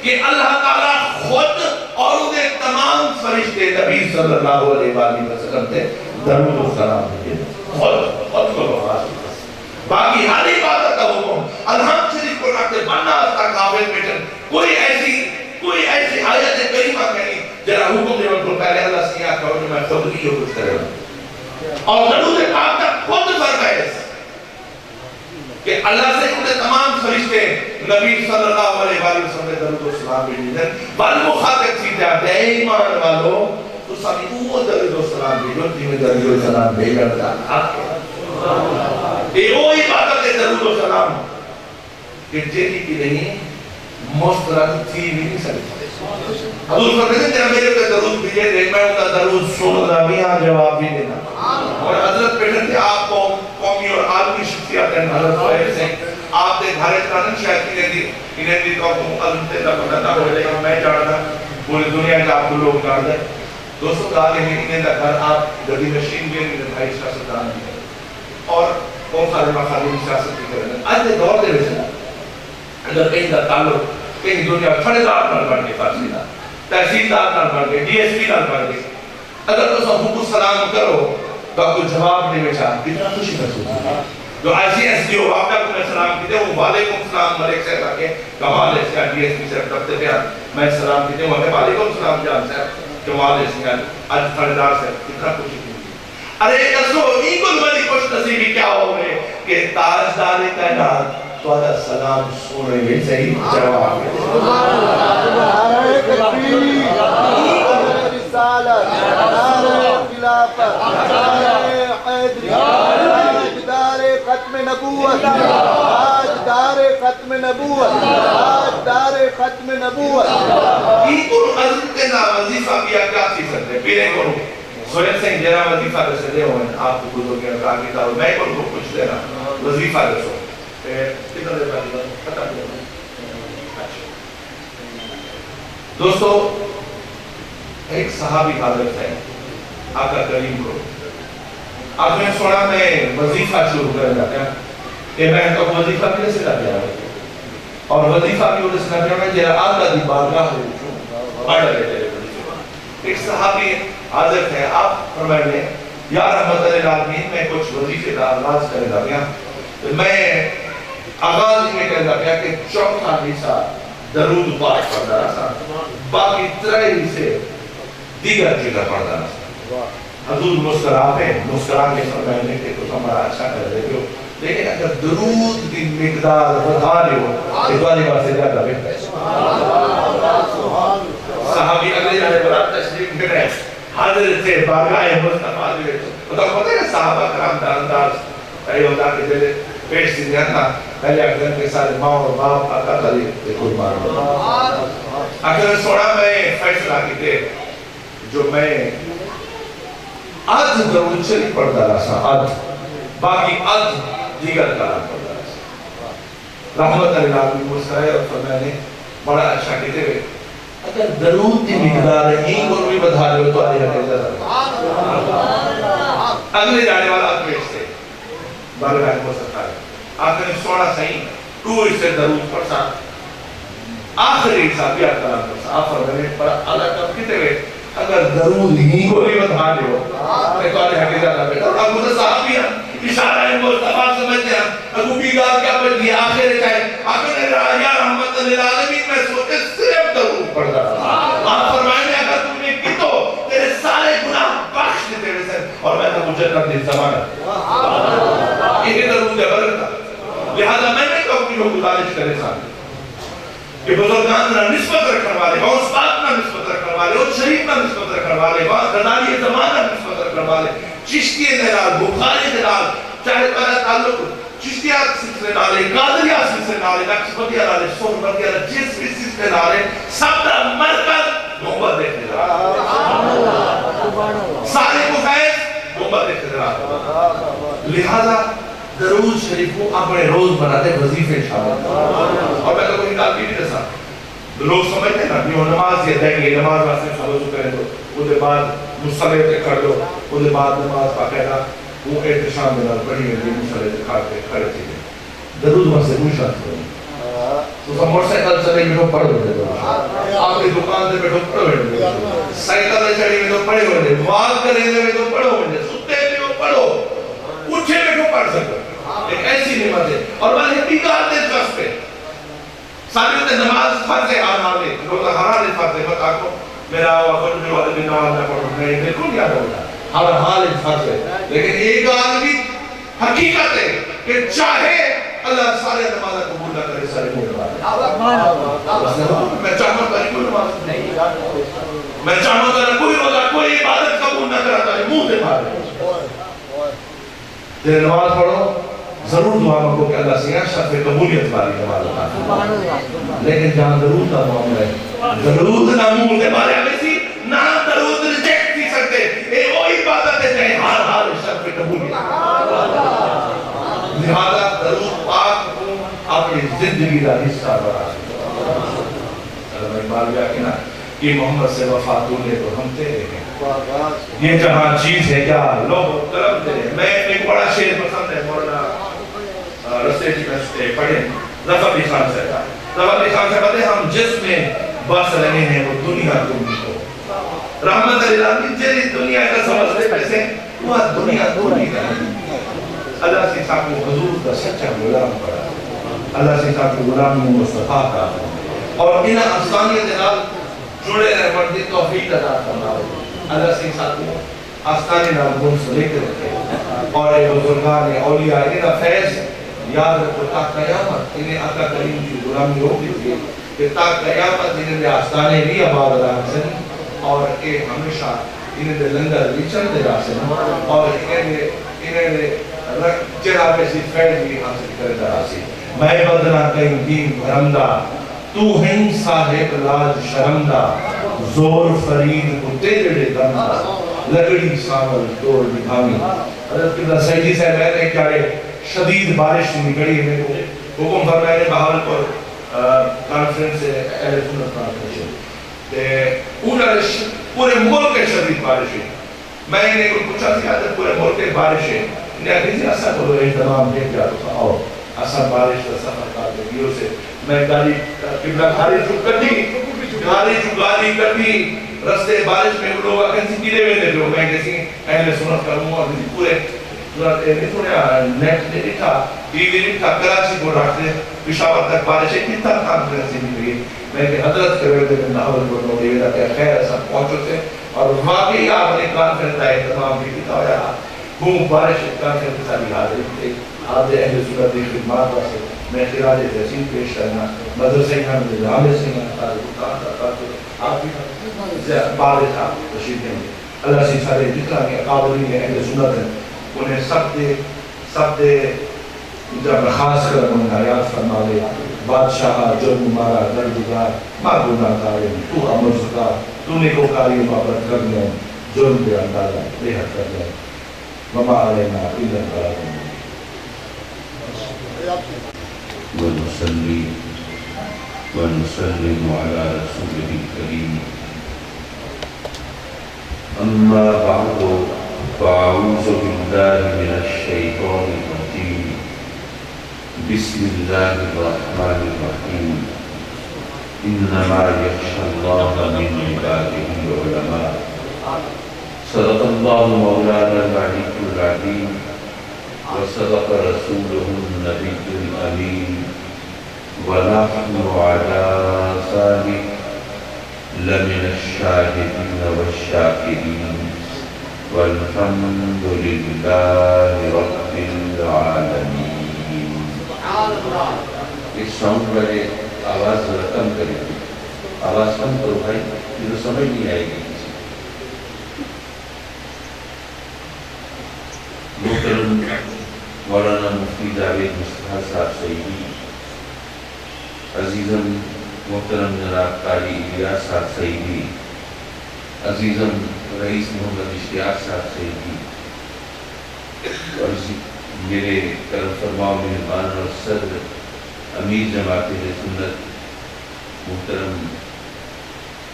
Speaker 1: کہ اللہ تعالیٰ خود اور انہیں تمام فرشتے نبی صلی اللہ علیہ وسلم تے درود و سلام دیتے خود کو بخواست باقی ہر عبادت کا حکم الحمد شریف کو رکھتے بننا ہستا قابل بیٹن کوئی ایسی آیت کریمہ کہنی جرا حکم دے ان کو پہلے اللہ سیاہ کہو جو میں خود کی حکم کرے اور درود پاک کا خود فرمائش کہ کہ اللہ سے انہیں تمام فرشتے نبی صلی اللہ علیہ وسلم درود و سلام بھیجیں والمخاطب تھی جاتے اے ایمان والو تو سبھی وہ درود و سلام بھیجو تمہیں درود و سلام بھیجا جاتا یہ وہ عبادت ہے درود و سلام کہ جیلی کی نہیں مسترد تھی بھی نہیں سکتی حضور فرماتے ہیں میرے پہ درود بھیجے دے میں ان کا درود سننا بھی ہاں جواب بھی دینا اور حضرت بیٹھے تھے آپ کو قومی اور عالمی شخصیات ہیں حضرت فائر سے آپ دے گھر اترانن شاید انہیں دی تو مقدم تے دا پتہ ہو جائے میں جانا پوری دنیا کا آپ کو لوگ جان دیں دوستوں کہا کہ انہیں دا گھر آپ گڑی مشین بھی انہیں بھائی سیاستدان بھی اور کون سارے مخالف سیاست بھی کریں آج دے دور دے ویسے اگر کہیں دا تعلق کہیں دنیا کھڑے دار نال بڑھ کے فارسی دا تحصیلدار نال بڑھ کے ڈی ایس پی نال بڑھ کے اگر تو سب کو سلام کرو تو آپ کو جواب نہیں بچا کتنا خوشی محسوس ہے جو آئی سی ایس ڈی او آپ کو میں سلام کیتے ہیں وہ وعلیکم السلام ملک صاحب آ کے کمال ہے اس ڈی ایس پی صاحب دفتر پہ میں سلام کیتے ہیں وعلیکم السلام جان صاحب کمال ہے اس آج کھڑے دار صاحب کتنا خوشی ارے کسو این کو بڑی خوش نصیبی کیا ہو گئے کہ تاجدار کائنات تو آدھا سلام سونے میں صحیح جواب ہے
Speaker 2: نعرہ تکبیر نعرہ رسالت نعرہ خلافت نعرہ حیدری تاجدار ختم نبوت تاجدار ختم نبوت تاجدار ختم نبوت
Speaker 1: این کو عزم کے نام وظیفہ کیا کیا چیز سکتے پیرے کو سوئن سنگھ جیرا وظیفہ دے سے دے ہوئے آپ کو گزو گیا کہا کہ میں کو کچھ دینا وظیفہ دے سو کتنا دے پاتی پتہ نہیں دوستو ایک صحابی حاضر تھے آقا کریم کو آپ نے سوڑا میں وظیفہ شروع کر جاتے ہیں کہ میں تو وظیفہ کیسے لگ گیا اور وظیفہ کی وجہ سے لگ گیا میں جیرا آقا دی بارگاہ ہو پڑھ رہے تھے ایک صحابی حاضر تھے آپ فرمائے میں یا رحمت اللہ العالمین میں کچھ وظیفے کا آغاز کرے گا گیا میں آغاز میں کہہ گیا کہ چوتھا حصہ درود پاک پڑھ رہا تھا باقی ترے حصے دیگر جگہ پڑھ رہا تھا حضور مسکرا کے فرمائے کہ تو ہمارا اچھا کر رہے ہو لیکن اگر درود کی مقدار بڑھا رہے ہو تو والی بات سے زیادہ بہتر ہے صحابی اگلے جانے پر آپ تشریف کر رہے حاضر تھے بارگاہ مصطفیٰ جو تو پتہ ہے صحابہ کرام کا انداز اے اللہ کے دل پیش سے دینا پہلے اگر کے سارے ماں اور باپ آقا تعالی قربان اگر سوڑا میں فیصلہ کیتے جو میں آدھ درود شریف پڑھ رہا سا آدھ باقی آدھ دیگر کلام پڑھ رہا سا رحمت اللہ علیہ مسکرائے اور فرمانے بڑا اچھا کہتے ہوئے اگر درود کی مقدار ہی کو بھی بتا رہے ہو تو آدھے حقیقت اگلے جانے والا پیش سے بارگاہ مصطفیٰ آخر سوڑا صحیح تو اس سے درود پڑھ سا آخری حسابیہ کلام پڑھ سا آپ فرمانے پر اللہ کب کہتے ہوئے اگر درود ہی کو بھی بتا رہے ہو تو آدھے حقیقت اور اب مجھے صحابی ہیں اشارہ ہے مصطفیٰ سمجھتے ہیں ابو بیگار کیا پڑھ دیا آخر چاہے آخر یا رحمت للعالمین میں سوچے صرف درود پڑھ رہا آپ فرمائیں اگر تم نے کی تو تیرے سارے گناہ بخش دیتے ہوئے سے اور میں تو جنت دل زمانہ یہ درود ہے برکت لہذا میں نے کہوں کہ لوگ گزارش کرے سامنے کہ بزرگان نہ نسبت رکھنے والے غوث پاک نہ نسبت رکھنے والے اور شریف نہ نسبت رکھنے والے غزالی زمانہ نسبت رکھنے والے چشتی دلال بخاری دلال چاہے پہلا تعلق چشتیات سلسلے نالے قادریات سلسلے نالے نقشبندیہ نالے سہروردیہ نالے جس بھی سلسلے نالے سب کا مرکز محبت دیکھنے جا سارے کو فیض محبت دیکھنے جا لہذا درود شریف کو اپنے روز بناتے وظیفے شامل اور میں تو کوئی کال بھی نہیں رسا لوگ سمجھتے ہیں نا کہ وہ نماز یہ دیں گے نماز واسطے سمجھو کریں تو اس کے بعد مصلے پہ کر دو اس کے بعد نماز باقاعدہ وہ احتشام میں پڑھی ہوئی مصلے پہ کھڑے تھے درود واسطے کوئی شرط نہیں تو سب موٹر سائیکل چلے بیٹھو پڑھ ہوئے آپ کی دکان سے بیٹھو پڑھ ہوئے سائیکل چڑھی میں تو پڑھے ہوئے واک کرنے میں تو پڑھو ہوئے ستے میں تو پڑھو اٹھے بیٹھو پڑھ سکتے ایک ایسی نعمت ہے اور وہ بیکار دلچسپ ہے سارے ہوتے نماز فرض ہے آنا لے روزہ حرام فرض ہے بتا کو میرا وقت میں والے بھی نماز نہ پڑھو میں بالکل یاد ہوتا ہر حال فرض ہے لیکن ایک آدمی حقیقت ہے کہ چاہے اللہ سارے نماز قبول نہ کرے سارے منہ میں چاہتا تھا کوئی نماز نہیں، میں چاہتا تھا کوئی روزہ کوئی عبادت قبول نہ کرتا ہے، منہ دے مارے تیرے نماز پڑھو ضرور دعا مانگو کہ اللہ سے شرف قبولیت والی نماز عطا فرمائے، لیکن جہاں درود کا معاملہ ہے درود نہ منہ دے مارے ہمیں سی نہ درود ریجیکٹ کی سکتے، اے وہ عبادت ہے جائے ہر حال شرف قبولیت، لہذا درود پاک کو اپنی زندگی کا حصہ بنا علامہ اقبال بھی کہنا کہ محمد سے وفا تو لے تو ہم تیرے ہیں، یہ جہاں چیز ہے کیا لوگ طلب تیرے ہیں۔ میں ایک بڑا شعر پسند ہے مولانا رستے جی میں پڑھیں ظفر علی خان سے کہا، ظفر علی خان سے کہتے ہم جس میں بس رہے ہیں وہ دنیا تم کو رحمت الہی جیری دنیا کا سمجھتے پیسے وہ دنیا دنیا اللہ سے صاحب کو حضور کا سچا غلام پڑا، اللہ سے صاحب کو غلام مصطفیٰ کا اور ان افسانیت نال جڑے رہے مردی توفیق عطا فرمائے، اللہ سے صاحب کو آستانے نال گن سلیتے رکھے اور اے بزرگان اولیاء انہیں فیض یاد رکھو تا قیامت انہیں آقا کریم کی غلامی ہو گئی کہ تا قیامت انہیں آستانے بھی آباد رہا سن اور اے ہمیشہ انہیں لنگر بھی چل دے رہا سن اور انہیں جناب ایسی فیض بھی حاصل کر رہا سی، میں بدنا کہیں دین بھرمدہ تو ہیں صاحب لاج شرمدہ زور فرید کو تیرے دمدہ لگڑی ساول توڑ دکھامی۔ حضرت قبلہ سیدی سے میں نے کیا شدید بارش نکڑی ہے، میرے کو حکم فرمائے نے بہاولپور کانفرنس سے اہل سنت کانفرنس انہوں پورے ملک کے شدید بارش ہے، میں نے پوچھا سی آدھر پورے ملک کے بارش ہے، انہیں آگے سے ایسا کرو احتمام دیکھ جاتا تھا اور ایسا بارش کا سفر کر دیو سے میں گاڑی قبلہ گاڑی چک کر دی رستے بارش میں لوگ اکن سی پیلے میں دے دو میں کسی اہل سنت کروں اور کسی پورے نیٹ نے لکھا ٹی وی لکھا کراچی کو رکھتے پشاور تک بارش ہے کتنا کانفرنسی بھی ہوئی میں کہ حضرت کرے دے ناول کو نو دیویدہ کہ خیر ایسا پہنچو سے اور واقعی آپ نے کانفرنس کا اہتمام بھی کتا ہوا ہے ہوں بارش کانفرنس کا بھی حاضر تھے حاضر اہل سنت کی خدمات واسے میں خراج تحسین پیش کرنا مدرسہ خان نظام سے آپ بھی بارش آپ رشید ہیں اللہ سے سارے جتنا کہ اقابلین اہل سنت ہیں انہیں سب دے جب خاص کر انہیں حیات فرما دے بادشاہ جرم مارا دردگار معبودہ کاریم تو عمر سکار تو نکو کاری بابت کر لیں جرم پہ اندازہ بہت کر لیں وما علینا الا البلاغ
Speaker 3: ونصلي ونسلم على رسوله الكريم أما بعد فأعوذ بالله من الشيطان الرجيم بسم الله الرحمن الرحيم إنما يخشى الله من عباده العلماء صدق الله مولانا العلي العظيم وصدق رسوله النبي الأمين ونحن على ذلك لمن الشاهدين والشاكرين والحمد لله رب العالمين۔ اس سانگ والے آواز رقم کریں، آواز کم کرو بھائی، یہ تو سمجھ نہیں آئے گی۔ محترم مولانا مفتی جاوید مصطفیٰ صاحب سعیدی، عزیزم محترم جناب قاری الیاس صاحب سعیدی، عزیزم رئیس محمد اشتیاق صاحب سعیدی، اور میرے کرم فرماؤ مہربان اور صدر امیر جماعت اہل سنت محترم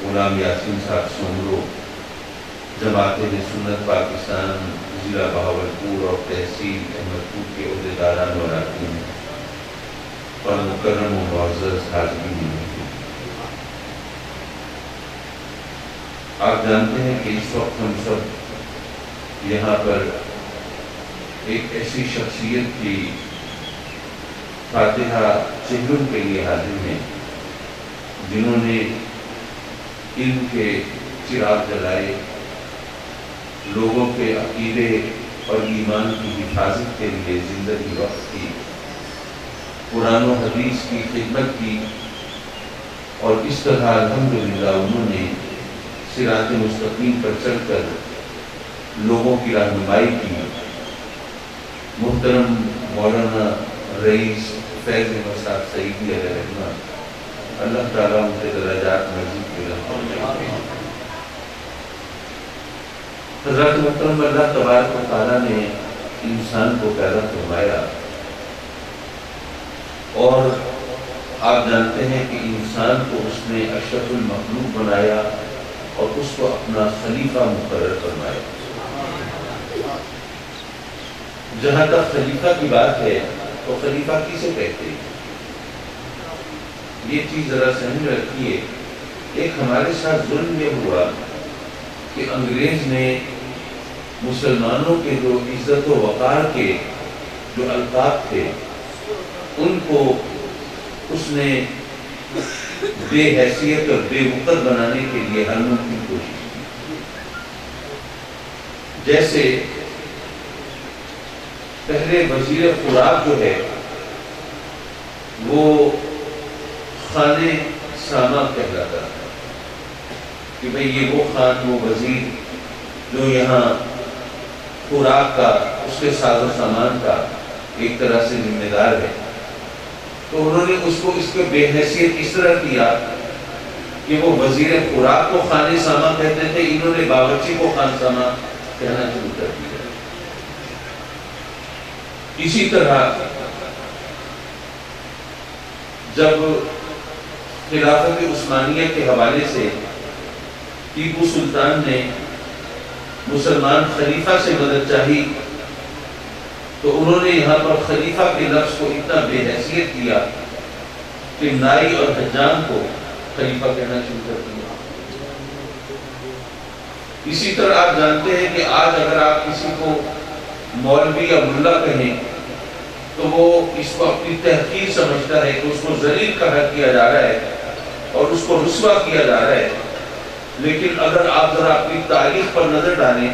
Speaker 3: غلام یاسین صاحب سومرو، جماعت اہل سنت پاکستان ضلع بہاولپور اور تحصیل احمدپور کے عہدیداران اور اراکین اور مکرم و معزز حاضرین، آپ جانتے ہیں کہ اس وقت ہم سب یہاں پر ایک ایسی شخصیت کی فاتحہ چہروں کے لیے حاضر ہیں جنہوں نے علم کے چراغ جلائے، لوگوں کے عقیدے اور ایمان کی حفاظت کے لیے زندگی وقف کی، قرآن و حدیث کی خدمت کی، اور اس طرح الحمدللہ انہوں نے صراط مستقیم پر چل کر لوگوں کی رہنمائی کی۔ محترم مولانا رئیس فیض احمد صاحب سعیدی علیہ رحمہ، اللہ تعالیٰ ان کے درجات مزید بلند فرمائے۔ حضرت محترم، اللہ تبارک و تعالیٰ نے انسان کو پیدا فرمایا، اور آپ جانتے ہیں کہ انسان کو اس نے اشرف المخلوق بنایا اور اس کو اپنا خلیفہ مقرر فرمایا۔ جہاں تک خلیفہ کی بات ہے تو خلیفہ کسے کہتے ہیں، یہ چیز ذرا سمجھ میں رکھیے۔ ایک ہمارے ساتھ ظلم یہ ہوا کہ انگریز نے مسلمانوں کے جو عزت و وقار کے جو القاب تھے ان کو اس نے بے حیثیت اور بے وقت بنانے کے لیے ہر ممکن کوشش کی۔ جیسے پہلے وزیر خوراک جو ہے وہ خانے ساما کہلاتا ہے کہ بھئی یہ وہ خان، وہ وزیر جو یہاں خوراک کا، اس کے ساز و سامان کا ایک طرح سے ذمہ دار ہے۔ تو انہوں نے اس کو اس کے بے حیثیت اس طرح کیا کہ وہ وزیر خوراک کو خانے ساما کہتے تھے، انہوں نے باورچی کو خان ساما کہنا شروع کر دیا۔ اسی طرح جب خلافت عثمانیہ کے حوالے سے ٹیپو سلطان نے مسلمان خلیفہ سے مدد چاہی تو انہوں نے یہاں پر خلیفہ کے لفظ کو اتنا بے حیثیت کیا کہ نائی اور حجام کو خلیفہ کہنا شروع کر دیا۔ اسی طرح آپ جانتے ہیں کہ آج اگر آپ کسی کو مولوی یا ملا کہیں تو وہ اس کو اپنی تحقیر سمجھتا ہے کہ اس کو ذلیل کہا کیا جا رہا ہے اور اس کو رسوا کیا جا رہا ہے۔ لیکن اگر آپ ذرا اپنی تاریخ پر نظر ڈالیں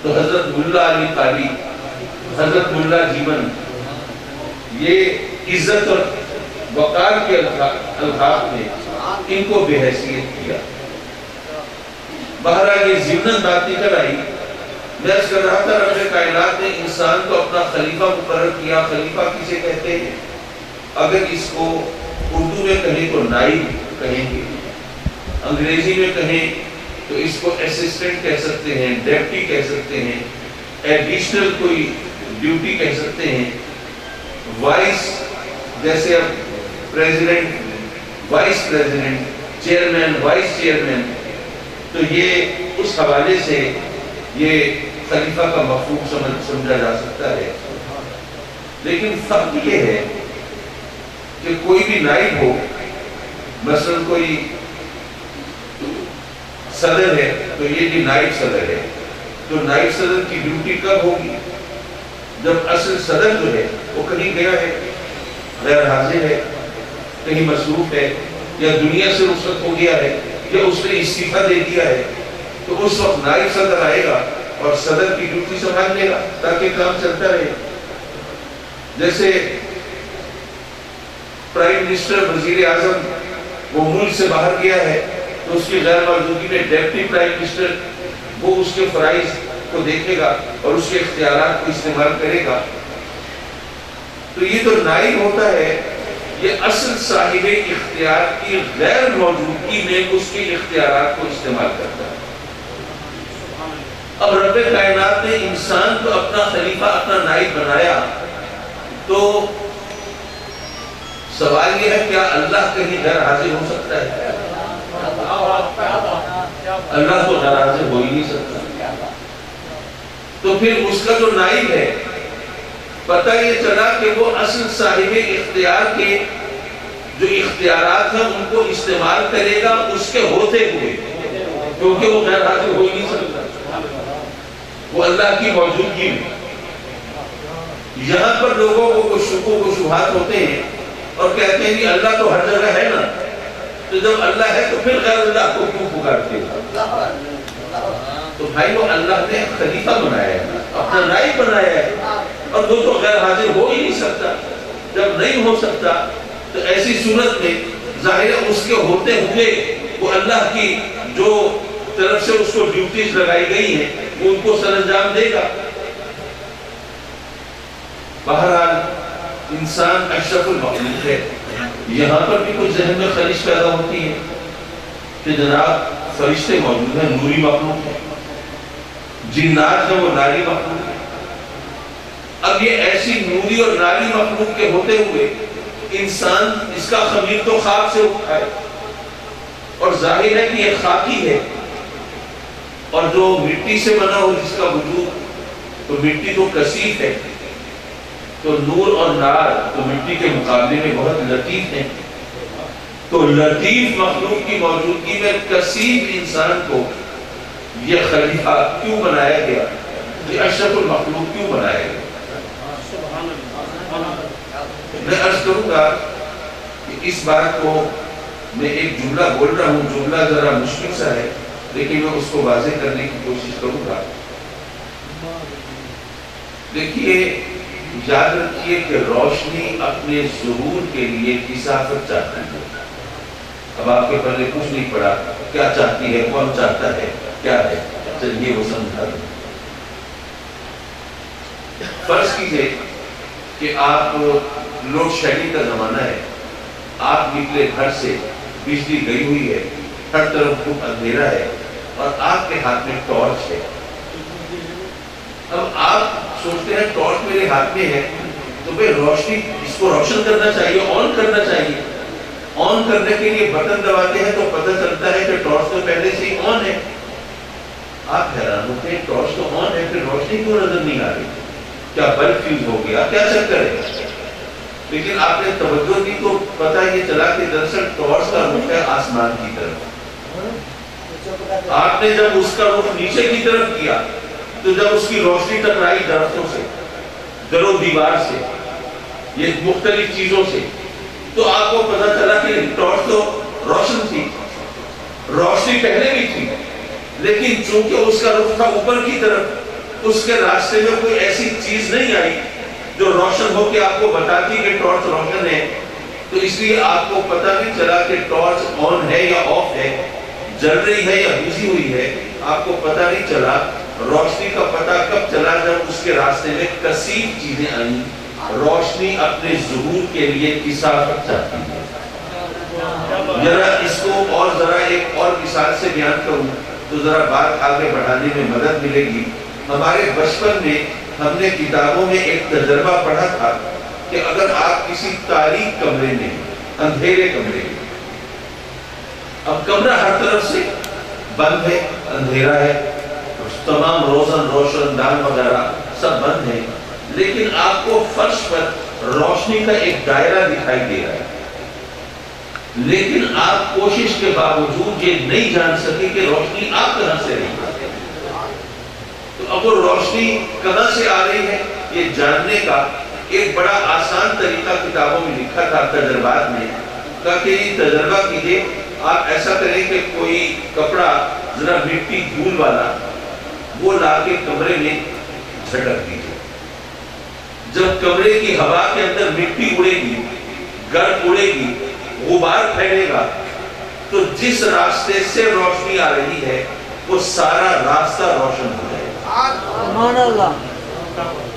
Speaker 3: تو حضرت ملا علی قاری، حضرت ملا جیون، یہ عزت اور وقار کے القاب نے ان کو بے حیثیت کیا۔ بہرحال یہ ضمن بات نکل آئی۔ میں اس کر رہا تھا رب کائنات نے انسان کو اپنا خلیفہ مقرر کیا۔ خلیفہ کسے کہتے ہیں؟ اگر اس کو اردو میں کہیں تو نائب کہیں گے، انگریزی میں کہیں تو اس کو اسسٹنٹ کہہ سکتے ہیں، ڈیپٹی کہہ سکتے ہیں، ایڈیشنل کوئی ڈیوٹی کہہ سکتے ہیں، وائس جیسے اب president, vice president, chairman, vice chairman, تو یہ اس حوالے سے یہ خلیفہ کا مفہوم سمجھا جا سکتا ہے۔ لیکن فرق یہ ہے کہ کوئی بھی نائب ہو، مثلا کوئی صدر ہے تو یہ بھی نائب صدر ہے، تو نائب صدر کی ڈیوٹی کب ہوگی؟ جب اصل صدر جو ہے وہ کہیں گیا ہے، غیر حاضر ہے، کہیں مصروف ہے، یا دنیا سے رخصت ہو گیا ہے، یا اس نے استعفیٰ دے دیا ہے، تو اس وقت نائب صدر آئے گا اور صدر کی ڈیوٹی سنبھال لے گا تاکہ کام چلتا رہے۔ جیسے پرائم منسٹر، وزیر اعظم وہ ملک سے باہر گیا ہے تو اس کی غیر موجودگی میں ڈیپٹی پرائم منسٹر وہ اس کے فرائض کو دیکھے گا اور اس کے اختیارات کو استعمال کرے گا۔ تو یہ جو نائب ہوتا ہے یہ اصل صاحب اختیار کی غیر موجودگی میں اس کے اختیارات کو استعمال کرتا ہے۔ اب رب کائنات نے انسان کو اپنا خلیفہ، اپنا نائب بنایا، تو سوال یہ ہے کیا اللہ کہیں غیر حاضر ہو سکتا ہے؟ اللہ تو غیر حاضر ہو ہی نہیں سکتا۔ تو پھر اس کا جو نائب ہے، پتہ یہ چلا کہ وہ اصل صاحب اختیار کے جو اختیارات ہیں ان کو استعمال کرے گا اس کے ہوتے ہوئے، کیونکہ وہ غیر حاضر ہو ہی نہیں سکتا، وہ اللہ کی موجودگی میں۔ یہاں پر لوگوں کو کچھ شکوک و شبہات ہوتے ہیں اور کہتے ہیں کہ اللہ تو ہر جگہ ہے نا، تو جب اللہ ہے تو پھر غیر اللہ کو کیوں پکارتے ہیں؟ تو بھائی وہ اللہ نے خلیفہ بنایا ہے، اپنا نائب بنایا ہے، اور وہ تو غیر حاضر ہو ہی نہیں سکتا۔ جب نہیں ہو سکتا تو ایسی صورت میں ظاہر ہے اس کے ہوتے ہوئے وہ اللہ کی جو طرف سے اس کو ڈیوٹیز لگائی گئی ہیں وہ ان کو سر انجام دے گا۔ بہرحال انسان اشرف المخلوق ہے۔ یہاں پر بھی کچھ ذہن میں خواہش پیدا ہوتی ہے کہ جناب فرشتے موجود ہیں، نوری مخلوق ہے، جنات جو وہ ناری مخلوق ہے۔ اب یہ ایسی نوری اور ناری مخلوق کے ہوتے ہوئے انسان اس کا خمیر تو خاک سے اٹھا ہے، اور ظاہر ہے کہ یہ خاکی ہے، اور جو مٹی سے بنا ہو جس کا وجود، تو مٹی تو کثیف ہے، تو نور اور نار تو مٹی کے مقابلے میں بہت لطیف ہیں، تو لطیف مخلوق کی موجودگی میں کثیف انسان کو یہ خلیفہ کیوں بنایا گیا، یہ اشرف المخلوق کیوں بنایا گیا؟ میں عرض کروں گا کہ اس بات کو میں ایک جملہ بول رہا ہوں، جملہ ذرا مشکل سا ہے لیکن میں اس کو واضح کرنے کی کوشش کروں گا۔ دیکھیے، یاد رکھیے کہ روشنی اپنے ظہور کے لیے کثافت چاہتی ہے۔ اب آپ کے پہلے کچھ نہیں پڑا، کیا چاہتی ہے، کون چاہتا ہے، کیا ہے، چلیے وہ سمجھا دیں۔ فرض کیجئے کہ آپ لوڈ شیڈنگ کا زمانہ ہے، آپ نکلے گھر سے، بجلی گئی ہوئی ہے، ہر طرف خوب اندھیرا ہے، اور آپ کے ہاتھ میں ٹارچ ہے۔ اب آپ سوچتے ہیں ٹارچ میرے ہاتھ میں ہے تو بھئی روشنی اس کو روشن کرنا چاہیے، آن کرنا چاہیے۔ آن کرنے کے لیے بٹن دباتے ہیں تو پتہ چلتا ہے کہ ٹارچ تو پہلے سے ہی آن ہے۔ آپ حیران ہوتے ہیں ٹارچ تو آن ہے، پھر روشنی کیوں نظر نہیں آ رہی؟ کیا بلب فیوز ہو گیا، کیا چکر ہے؟ لیکن آپ نے توجہ دی تو پتہ یہ چلا کہ دراصل ٹارچ کا رخ ہے آسمان کی طرف۔ آپ نے جب اس کا رخ نیچے کی طرف کیا تو جب اس کی روشنی ٹکرائی درختوں سے، در و دیوار سے، یہ مختلف چیزوں سے، تو آپ کو پتہ چلا کہ ٹارچ تو روشن تھی، روشنی پہلے بھی تھی، لیکن چونکہ اس کا رخ تھا اوپر کی طرف، اس کے راستے میں کوئی ایسی چیز نہیں آئی جو روشن ہو کے آپ کو بتاتی کہ ٹارچ روشن ہے، تو اس لیے آپ کو پتہ نہیں چلا کہ ٹارچ آن ہے یا آف ہے، جل رہی ہے یا بجھی ہوئی ہے۔ آپ کو پتہ نہیں چلا۔ روشنی کا پتہ کب چلا؟ جب اس کے راستے میں کثیف چیزیں آئیں۔ روشنی اپنے ظہور کے لیے کثافت چاہتی ہے۔ ذرا اس کو اور ذرا ایک اور مثال سے بیان کروں تو ذرا بات آگے بڑھانے میں مدد ملے گی۔ ہمارے بچپن میں ہم نے کتابوں میں ایک تجربہ پڑھا تھا کہ اگر آپ کسی تاریک کمرے میں، اندھیرے کمرے میں، اب کمرہ ہر طرف سے بند ہے، اندھیرا ہے، تمام روشن روشن دان وغیرہ سب بند ہے، لیکن آپ کو فرش پر روشنی کا ایک دائرہ دکھائی دے رہا ہے، لیکن آپ کوشش کے باوجود یہ نہیں جان سکے کہ روشنی آپ کہاں سے رہی ہے۔ تو اب وہ روشنی کہاں سے آ رہی ہے یہ جاننے کا ایک بڑا آسان طریقہ کتابوں میں لکھا تھا، تجربات میں، کہا کہ یہ تجربہ کیجئے، آپ ایسا کریں کہ کوئی کپڑا ذرا مٹی دھول والا وہ لا کے کمرے میں جھٹک دیجئے۔ جب کمرے کی ہوا کے اندر مٹی اڑے گی، گرد اڑے گی، غبار پھیلے گا، تو جس راستے سے روشنی آ رہی ہے وہ سارا راستہ روشن ہو جائے گا۔
Speaker 2: سبحان اللہ۔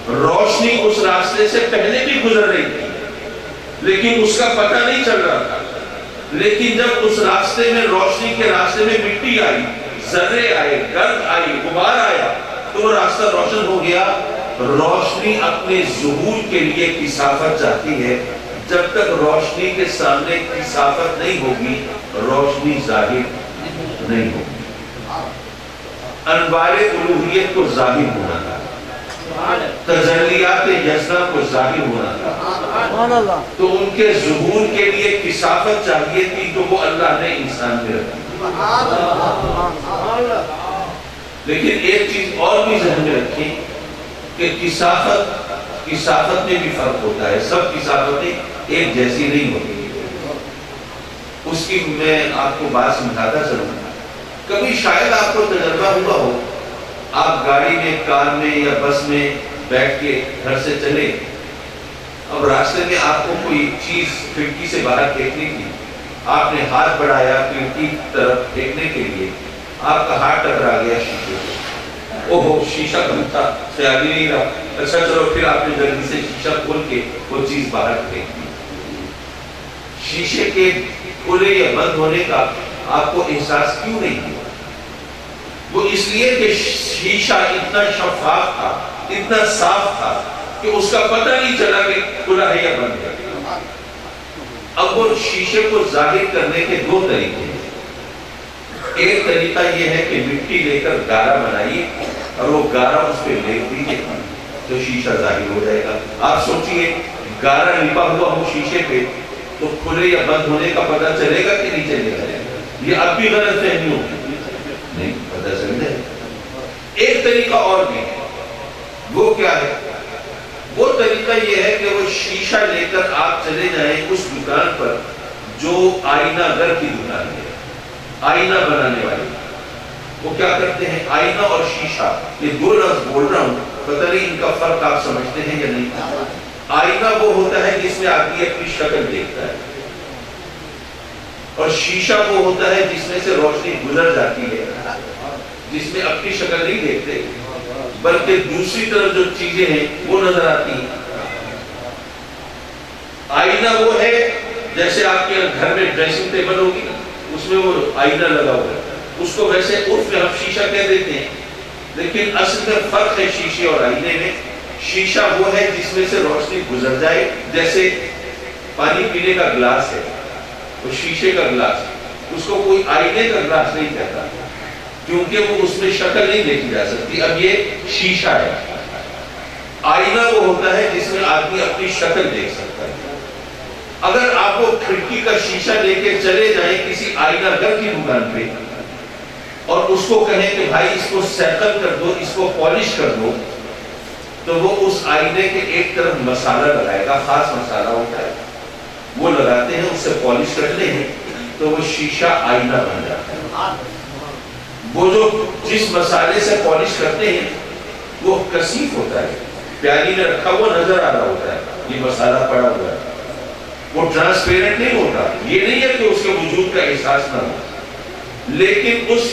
Speaker 3: روشنی اس راستے سے پہلے بھی گزر رہی تھی لیکن اس کا پتہ نہیں چل رہا تھا، لیکن جب اس راستے میں، روشنی کے راستے میں مٹی آئی، ذرے آئے، گرد آئی، غبار آیا، تو وہ راستہ روشن ہو گیا۔ روشنی اپنے ظہور کے لیے کثافت چاہتی ہے۔ جب تک روشنی کے سامنے کثافت نہیں ہوگی روشنی ظاہر نہیں ہوگی۔ انوار الوہیت کو ظاہر ہونا تھا، تجلیات یزدہ کو ظاہر ہونا تھا، تو ان کے ظہور کے لیے کثافت چاہیے تھی، تو وہ اللہ نے انسان میں رکھی۔ لیکن ایک چیز اور بھی ذہن میں رکھیں کہ کثافت میں بھی فرق ہوتا ہے، سب کثافتیں ایک جیسی نہیں ہوتی۔ اس کی میں آپ کو بات سمجھاتا چلوں۔ کبھی شاید آپ کو تجربہ ہوا ہو، آپ گاڑی میں، کار میں یا بس میں بیٹھ کے گھر سے چلے، اب راستے میں آپ کو کوئی چیز کھڑکی سے باہر پھینکنے کی، آپ نے ہاتھ بڑھایا کھڑکی کی طرف پھینکنے کے لیے، آپ کا ہاتھ ٹکرا گیا شیشے سے، اوہو شیشہ بند تھا، خیال ہی نہیں رہا، اچھا چلو پھر آپ نے جلدی سے شیشہ کھول کے وہ چیز باہر پھینک دی۔ شیشے کے کھلے یا بند ہونے کا آپ کو احساس کیوں نہیں ہوا؟ وہ اس لیے کہ شیشہ اتنا شفاف تھا، اتنا صاف تھا کہ اس کا پتہ نہیں چلا کہ کھلا ہے یا بند ہے۔ اب وہ شیشے کو ظاہر کرنے کے دو طریقے ہیں۔ ایک طریقہ یہ ہے کہ مٹی لے کر گارا بنائیے اور وہ گارا اس پہ لپ دیجیے تو شیشہ ظاہر ہو جائے گا۔ آپ سوچئے گارا لپا ہوا ہو شیشے پہ تو کھلے یا بند ہونے کا پتہ چلے گا کہ نہیں چلے گا؟ یہ اب بھی غلط فہمی ہوگی، نہیں پتہ چل جائے۔ ایک طریقہ اور بھی ہے، وہ کیا ہے؟ وہ طریقہ یہ ہے کہ وہ شیشہ لے کر آپ چلے جائیں اس دکان پر جو آئینہ گر کی دکان ہے، آئینہ بنانے والے۔ وہ کیا کرتے ہیں؟ آئینہ اور شیشہ، یہ دو لفظ بول رہا ہوں، پتہ نہیں ان کا فرق آپ سمجھتے ہیں یا نہیں۔ آئینہ وہ ہوتا ہے جس میں آدمی اپنی شکل دیکھتا ہے، اور شیشہ وہ ہوتا ہے جس میں سے روشنی گزر جاتی ہے، جس میں اپنی شکل نہیں دیکھتے بلکہ دوسری طرف جو چیزیں ہیں وہ نظر آتی ہیں۔ آئینہ وہ ہے جیسے آپ کے گھر میں ڈریسنگ ٹیبل ہوگی نا، اس میں وہ آئینہ لگا ہوا ہے، اس کو ویسے عرف میں ہم شیشہ کہہ دیتے ہیں، لیکن اصل میں فرق ہے شیشے اور آئینے میں۔ شیشہ وہ ہے جس میں سے روشنی گزر جائے، جیسے پانی پینے کا گلاس ہے، وہ شیشے کا گلاس ہے، اس کو کوئی آئینے کا گلاس نہیں کہتا کیونکہ وہ اس میں شکل نہیں دیکھی جا سکتی۔ اب یہ شیشہ ہے۔ آئینہ وہ ہوتا ہے جس میں آدمی اپنی شکل دیکھ سکتا ہے۔ اگر آپ وہ کھڑکی کا شیشہ لے کے چلے جائیں کسی آئینہ گر کی دکان پہ اور اس کو کہیں کہ بھائی اس کو سیکل کر دو، اس کو پالش کر دو، تو وہ اس آئینے کے ایک طرف مسالہ لگائے گا، خاص مسالہ ہوتا ہے، وہ لگاتے ہیں، اس سے پالش کرتے ہیں تو وہ شیشہ آئینہ بن جاتا ہے۔ وہ جو جس مسالے سے پالش کرتے ہیں وہ کثیف ہوتا ہے، پیالی میں رکھا ہوا نظر آ رہا ہوتا ہے، یہ مسالہ پڑا ہوا ہے، وہ ٹرانسپیرنٹ نہیں ہوتا۔ یہ نہیں ہے کہ اس کے وجود کا احساس نہ ہو، لیکن اس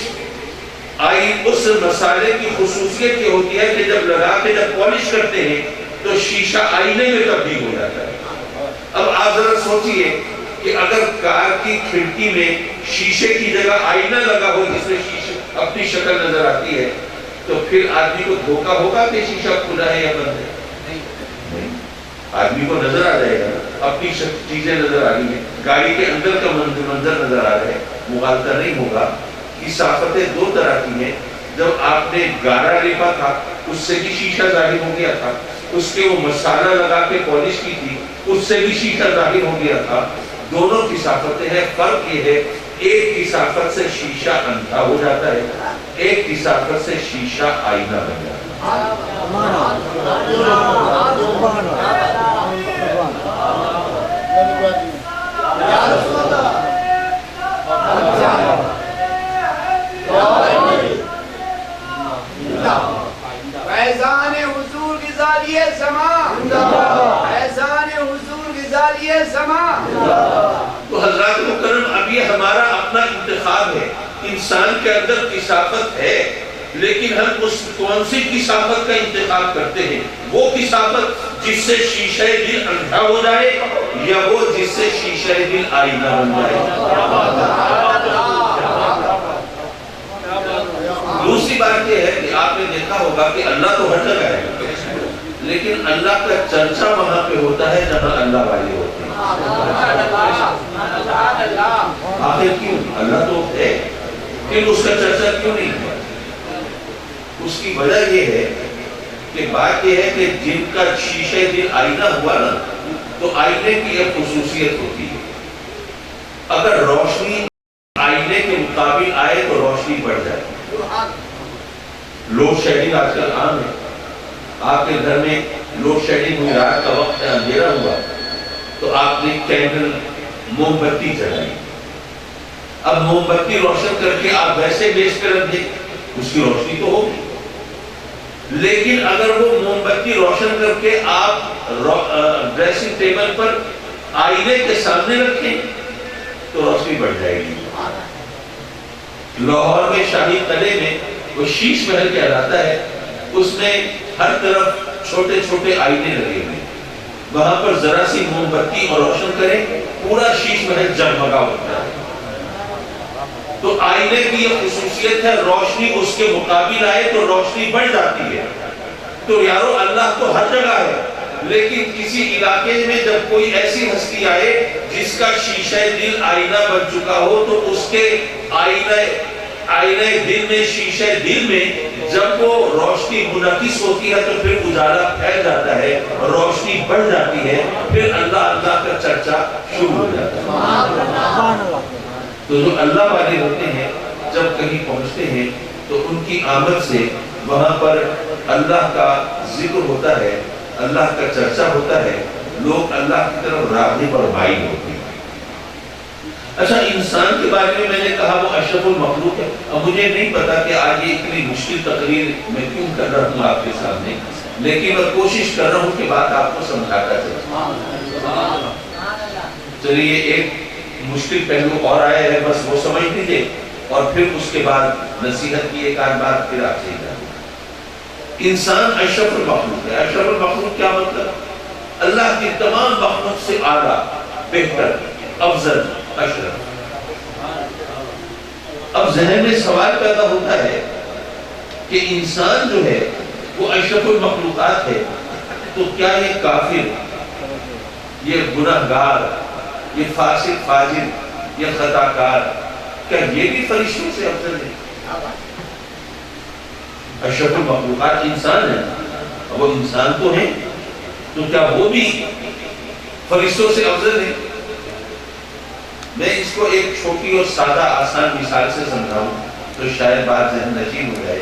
Speaker 3: مسالے کی خصوصیت یہ ہوتی ہے کہ جب لگا کے جب پالش کرتے ہیں تو شیشہ آئینے میں تبدیل ہو جاتا ہے۔ اب آپ ذرا سوچئے کہ اگر کار کی کھڑکی میں شیشے کی جگہ آئینہ لگا ہو جس میں شیشے اپنی شکل نظر آتی ہے تو پھر آدمی کو دھوکا ہوگا کہ شیشہ کھلا ہے یا بند ہے؟ نہیں، آدمی کو نظر آ جائے گا، اپنی چیزیں نظر آ رہی ہیں، گاڑی کے اندر کا منظر نظر آ رہا ہے، مغالطہ نہیں ہوگا۔ کثافتیں دو طرح کی ہیں، جب آپ نے گارا لیپا تھا اس سے بھی شیشہ ظاہر ہو گیا تھا، اس کے وہ مسالہ لگا کے پالش کی تھی اس سے بھی شیشہ ظاہر ہو گیا تھا۔ دونوں کثافتیں ہیں، فرق یہ ہے ایک کثافت سے شیشہ اندھا ہو جاتا ہے، ایک کثافت سے شیشہ آئینہ بن جاتا
Speaker 2: فیضان حضور غزالی زمان، فیضان حضور غزالی زمان۔
Speaker 3: تو حضرات مکرم، اب یہ ہمارا اپنا انتخاب ہے، انسان کے اندر کثافت ہے، لیکن ہم اس کون سی کثافت کا انتخاب کرتے ہیں؟ وہ کثافت جس سے شیشہ دل اندھا ہو جائے یا وہ جس سے شیشہ دل آئینہ بن جائے؟ دوسری بات یہ ہے کہ آپ نے دیکھا ہوگا کہ اللہ تو ہر جگہ ہے، لیکن اللہ کا چرچا وہاں پہ ہوتا ہے جہاں اللہ والے ہوتے ہیں۔ آخر کیوں؟ اللہ تو ہے، لیکن اس کا چرچا کیوں نہیں ہے؟ اس کی وجہ یہ ہے کہ بات یہ ہے کہ جن کا شیشہ دل آئینہ ہوا نا، تو آئینے کی ایک خصوصیت ہوتی ہے، اگر روشنی آئینے کے مقابل آئے تو روشنی بڑھ جائے۔ لوڈ شیڈنگ آج کل عام ہے، آپ کے گھر میں لوڈ شیڈنگ ہوئی، رات کا وقت ہے، اندھیرا ہوا، تو آپ نے کینڈل موم بتی جلائی، اب موم بتی روشن کر کے آپ ویسے بیچ کر رکھ دیں، اس کی روشنی تو ہوگی، لیکن اگر وہ موم بتی روشن کر کے آپ ڈریسنگ ٹیبل پر آئینے کے سامنے رکھیں تو روشنی بڑھ جائے گی۔ لاہور میں شاہی قلعے میں وہ شیش محل کہلاتا ہے، اس میں ہر طرف چھوٹے چھوٹے آئینے لگے ہوئے، وہاں پر ذرا سی موم بتی اور روشن کریں پورا شیش محل جگمگا ہوتا ہے۔ تو آئینے کی یہ خصوصیت ہے، روشنی اس کے مقابل آئے تو روشنی بڑھ جاتی ہے۔ تو یارو اللہ تو ہر جگہ ہے، لیکن کسی علاقے میں جب کوئی ایسی ہستی آئے جس کا شیشہ دل آئینہ بن چکا ہو تو اس کے آئینہ دل میں، شیشہ دل میں جب وہ روشنی منعکس ہوتی ہے تو پھر اجالا پھیل جاتا ہے، روشنی بڑھ جاتی ہے، پھر اللہ اللہ کا چرچا شروع ہو جاتا ہے۔ تو جو اللہ والے ہوتے ہیں جب کہیں پہنچتے ہیں تو ان کی آمد سے وہاں پر اللہ کا ذکر ہوتا ہے، اللہ کا چرچا ہوتا ہے، لوگ اللہ کی طرف راغب اور مائل ہوتے ہیں۔ اچھا، انسان کے بارے میں نے کہا وہ اشرف المخلوق ہے۔ اب مجھے نہیں پتا کہ آج یہ اتنی مشکل تقریر میں کیوں کر رہا ہوں آپ کے سامنے، لیکن میں کوشش کر رہا ہوں کہ بات آپ کو سمجھاتا چلے۔ چلیے ایک مشکل پہلو اور آیا ہے، بس وہ سمجھ لیجیے اور پھر اس کے بعد نصیحت کی ایک آدھ بات پھر آپ سے جائے۔ انسان اشرف المخلوق ہے۔ اشرف المخلوق کیا مطلب؟ اللہ کی تمام مخلوق سے اعلیٰ، بہتر، افضل، اشرف۔ اب ذہن میں سوال پیدا ہوتا ہے کہ انسان جو ہے وہ اشرف المخلوقات ہے، تو کیا یہ کافر، یہ گناہگار، یہ فاسق فاجر، یہ خطاکار، کیا یہ بھی فرشتوں سے افضل ہے؟ اشرف المخلوقات انسان ہے، وہ انسان تو ہیں، تو کیا وہ بھی فرشتوں سے افضل ہے؟ میں اس کو ایک چھوٹی اور سادہ آسان مثال سے سمجھاؤں تو شاید بات ذہن نشین ہو جائے۔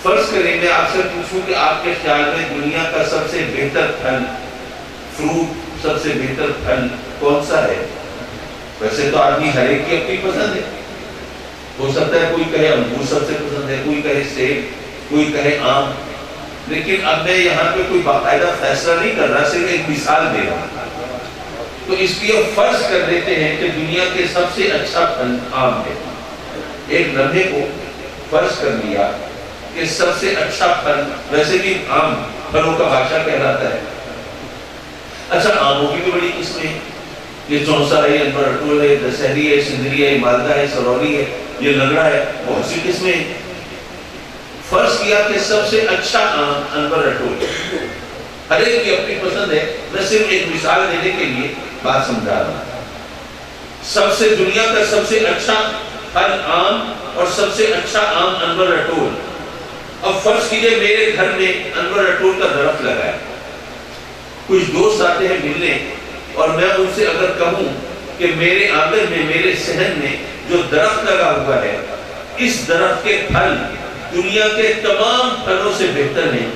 Speaker 3: فرض کریں میں آپ سے پوچھوں کہ آپ کے خیال میں دنیا کا سب سے بہتر پھل، فروٹ، سب سے بہتر پھل کون سا ہے؟ ویسے تو آدمی ہر ایک کی اپنی پسند ہے، ہو سکتا ہے کوئی کہے انگور سب سے پسند ہے، کوئی کہے سیب، کوئی کہے آم، لیکن اب میں یہاں پہ کوئی باقاعدہ فیصلہ نہیں کر رہا، صرف ایک مثال دے رہا ہوں۔ تو اس لیے فرض کر لیتے ہیں کہ دنیا کے سب سے اچھا پھل آم ہے۔ ایک لمحے کو فرض کر لیا کہ سب سے اچھا پھل، ویسے بھی آم پھلوں کا بادشاہ کہلاتا ہے۔ اچھا، آموں کی بھی بڑی قسمیں ہیں، یہ چونسا ہے، انبر اٹول ہے، دسہری ہے، سندری ہے، مالدہ ہے، سرولی ہے، یہ لنگڑا ہے، بہت سی قسمیں ہیں۔ فرض کیا کہ سب سے اچھا آم انبر اٹول ہے، ہر ایک کی اپنی پسند ہے، میں صرف ایک مثال دینے کے لیے بات سمجھا رہا ہوں۔ سب سے دنیا کا سب سے اچھا پھل آم اور سب سے اچھا آم انبر اٹول۔ اب فرض کیجئے میرے گھر میں انبر اٹول کا درخت لگا ہے، کچھ دوست آتے ہیں ملنے اور میں ان سے اگر کہوں کہ میرے آنگن میں، میرے صحن میں جو درخت لگا ہوا ہے، اس درخت کے پھل دنیا کے تمام پھلوں سے بہتر ہیں،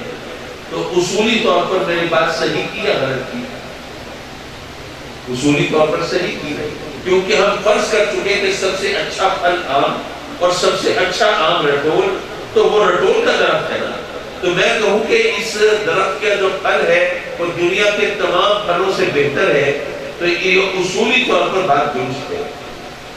Speaker 3: تو اصولی طور پر میری بات صحیح کی یا غلط کی؟ اصولی طور پر صحیح کی ہے، کیونکہ ہم فرض کر چکے کہ سب سے اچھا پھل آم اور سب سے اچھا آم رٹول، تو وہ رٹول کا درخت ہے نا، تو میں کہوں کہ اس درخت کا جو پھل ہے وہ دنیا کے تمام پھلوں سے بہتر ہے، تو یہ اصولی طور پر بات درست ہے۔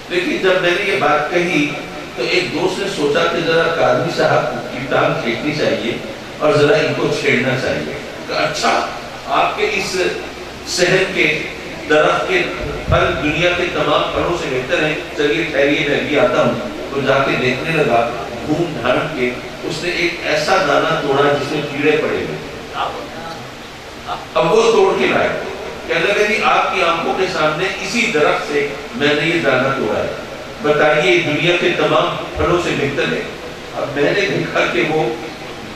Speaker 3: لیکن جب میں نے یہ بات کہی تو ایک دوست نے سوچا کہ ذرا قاضی صاحب کی ٹانگ کھینچنی چاہیے اور ذرا ان کو چھیڑنا چاہیے کہ اچھا، آپ کے اس صحت کے درخت کے پھل دنیا کے تمام پھلوں سے بہتر ہیں، چلیے ٹھہریے میں بھی آتا ہوں۔ تو جا کے دیکھنے لگا، گھوم ڈھانٹ کے اس نے ایک ایسا دانہ توڑا جس میں کیڑے پڑے ہوئے، اب وہ توڑ کے لائے، کہنے لگا جی آپ کی آنکھوں کے سامنے اسی درخت سے میں نے یہ دانہ توڑا ہے، بتائیے یہ دنیا کے تمام پھلوں سے بہتر ہے؟ اب میں نے دیکھا کہ وہ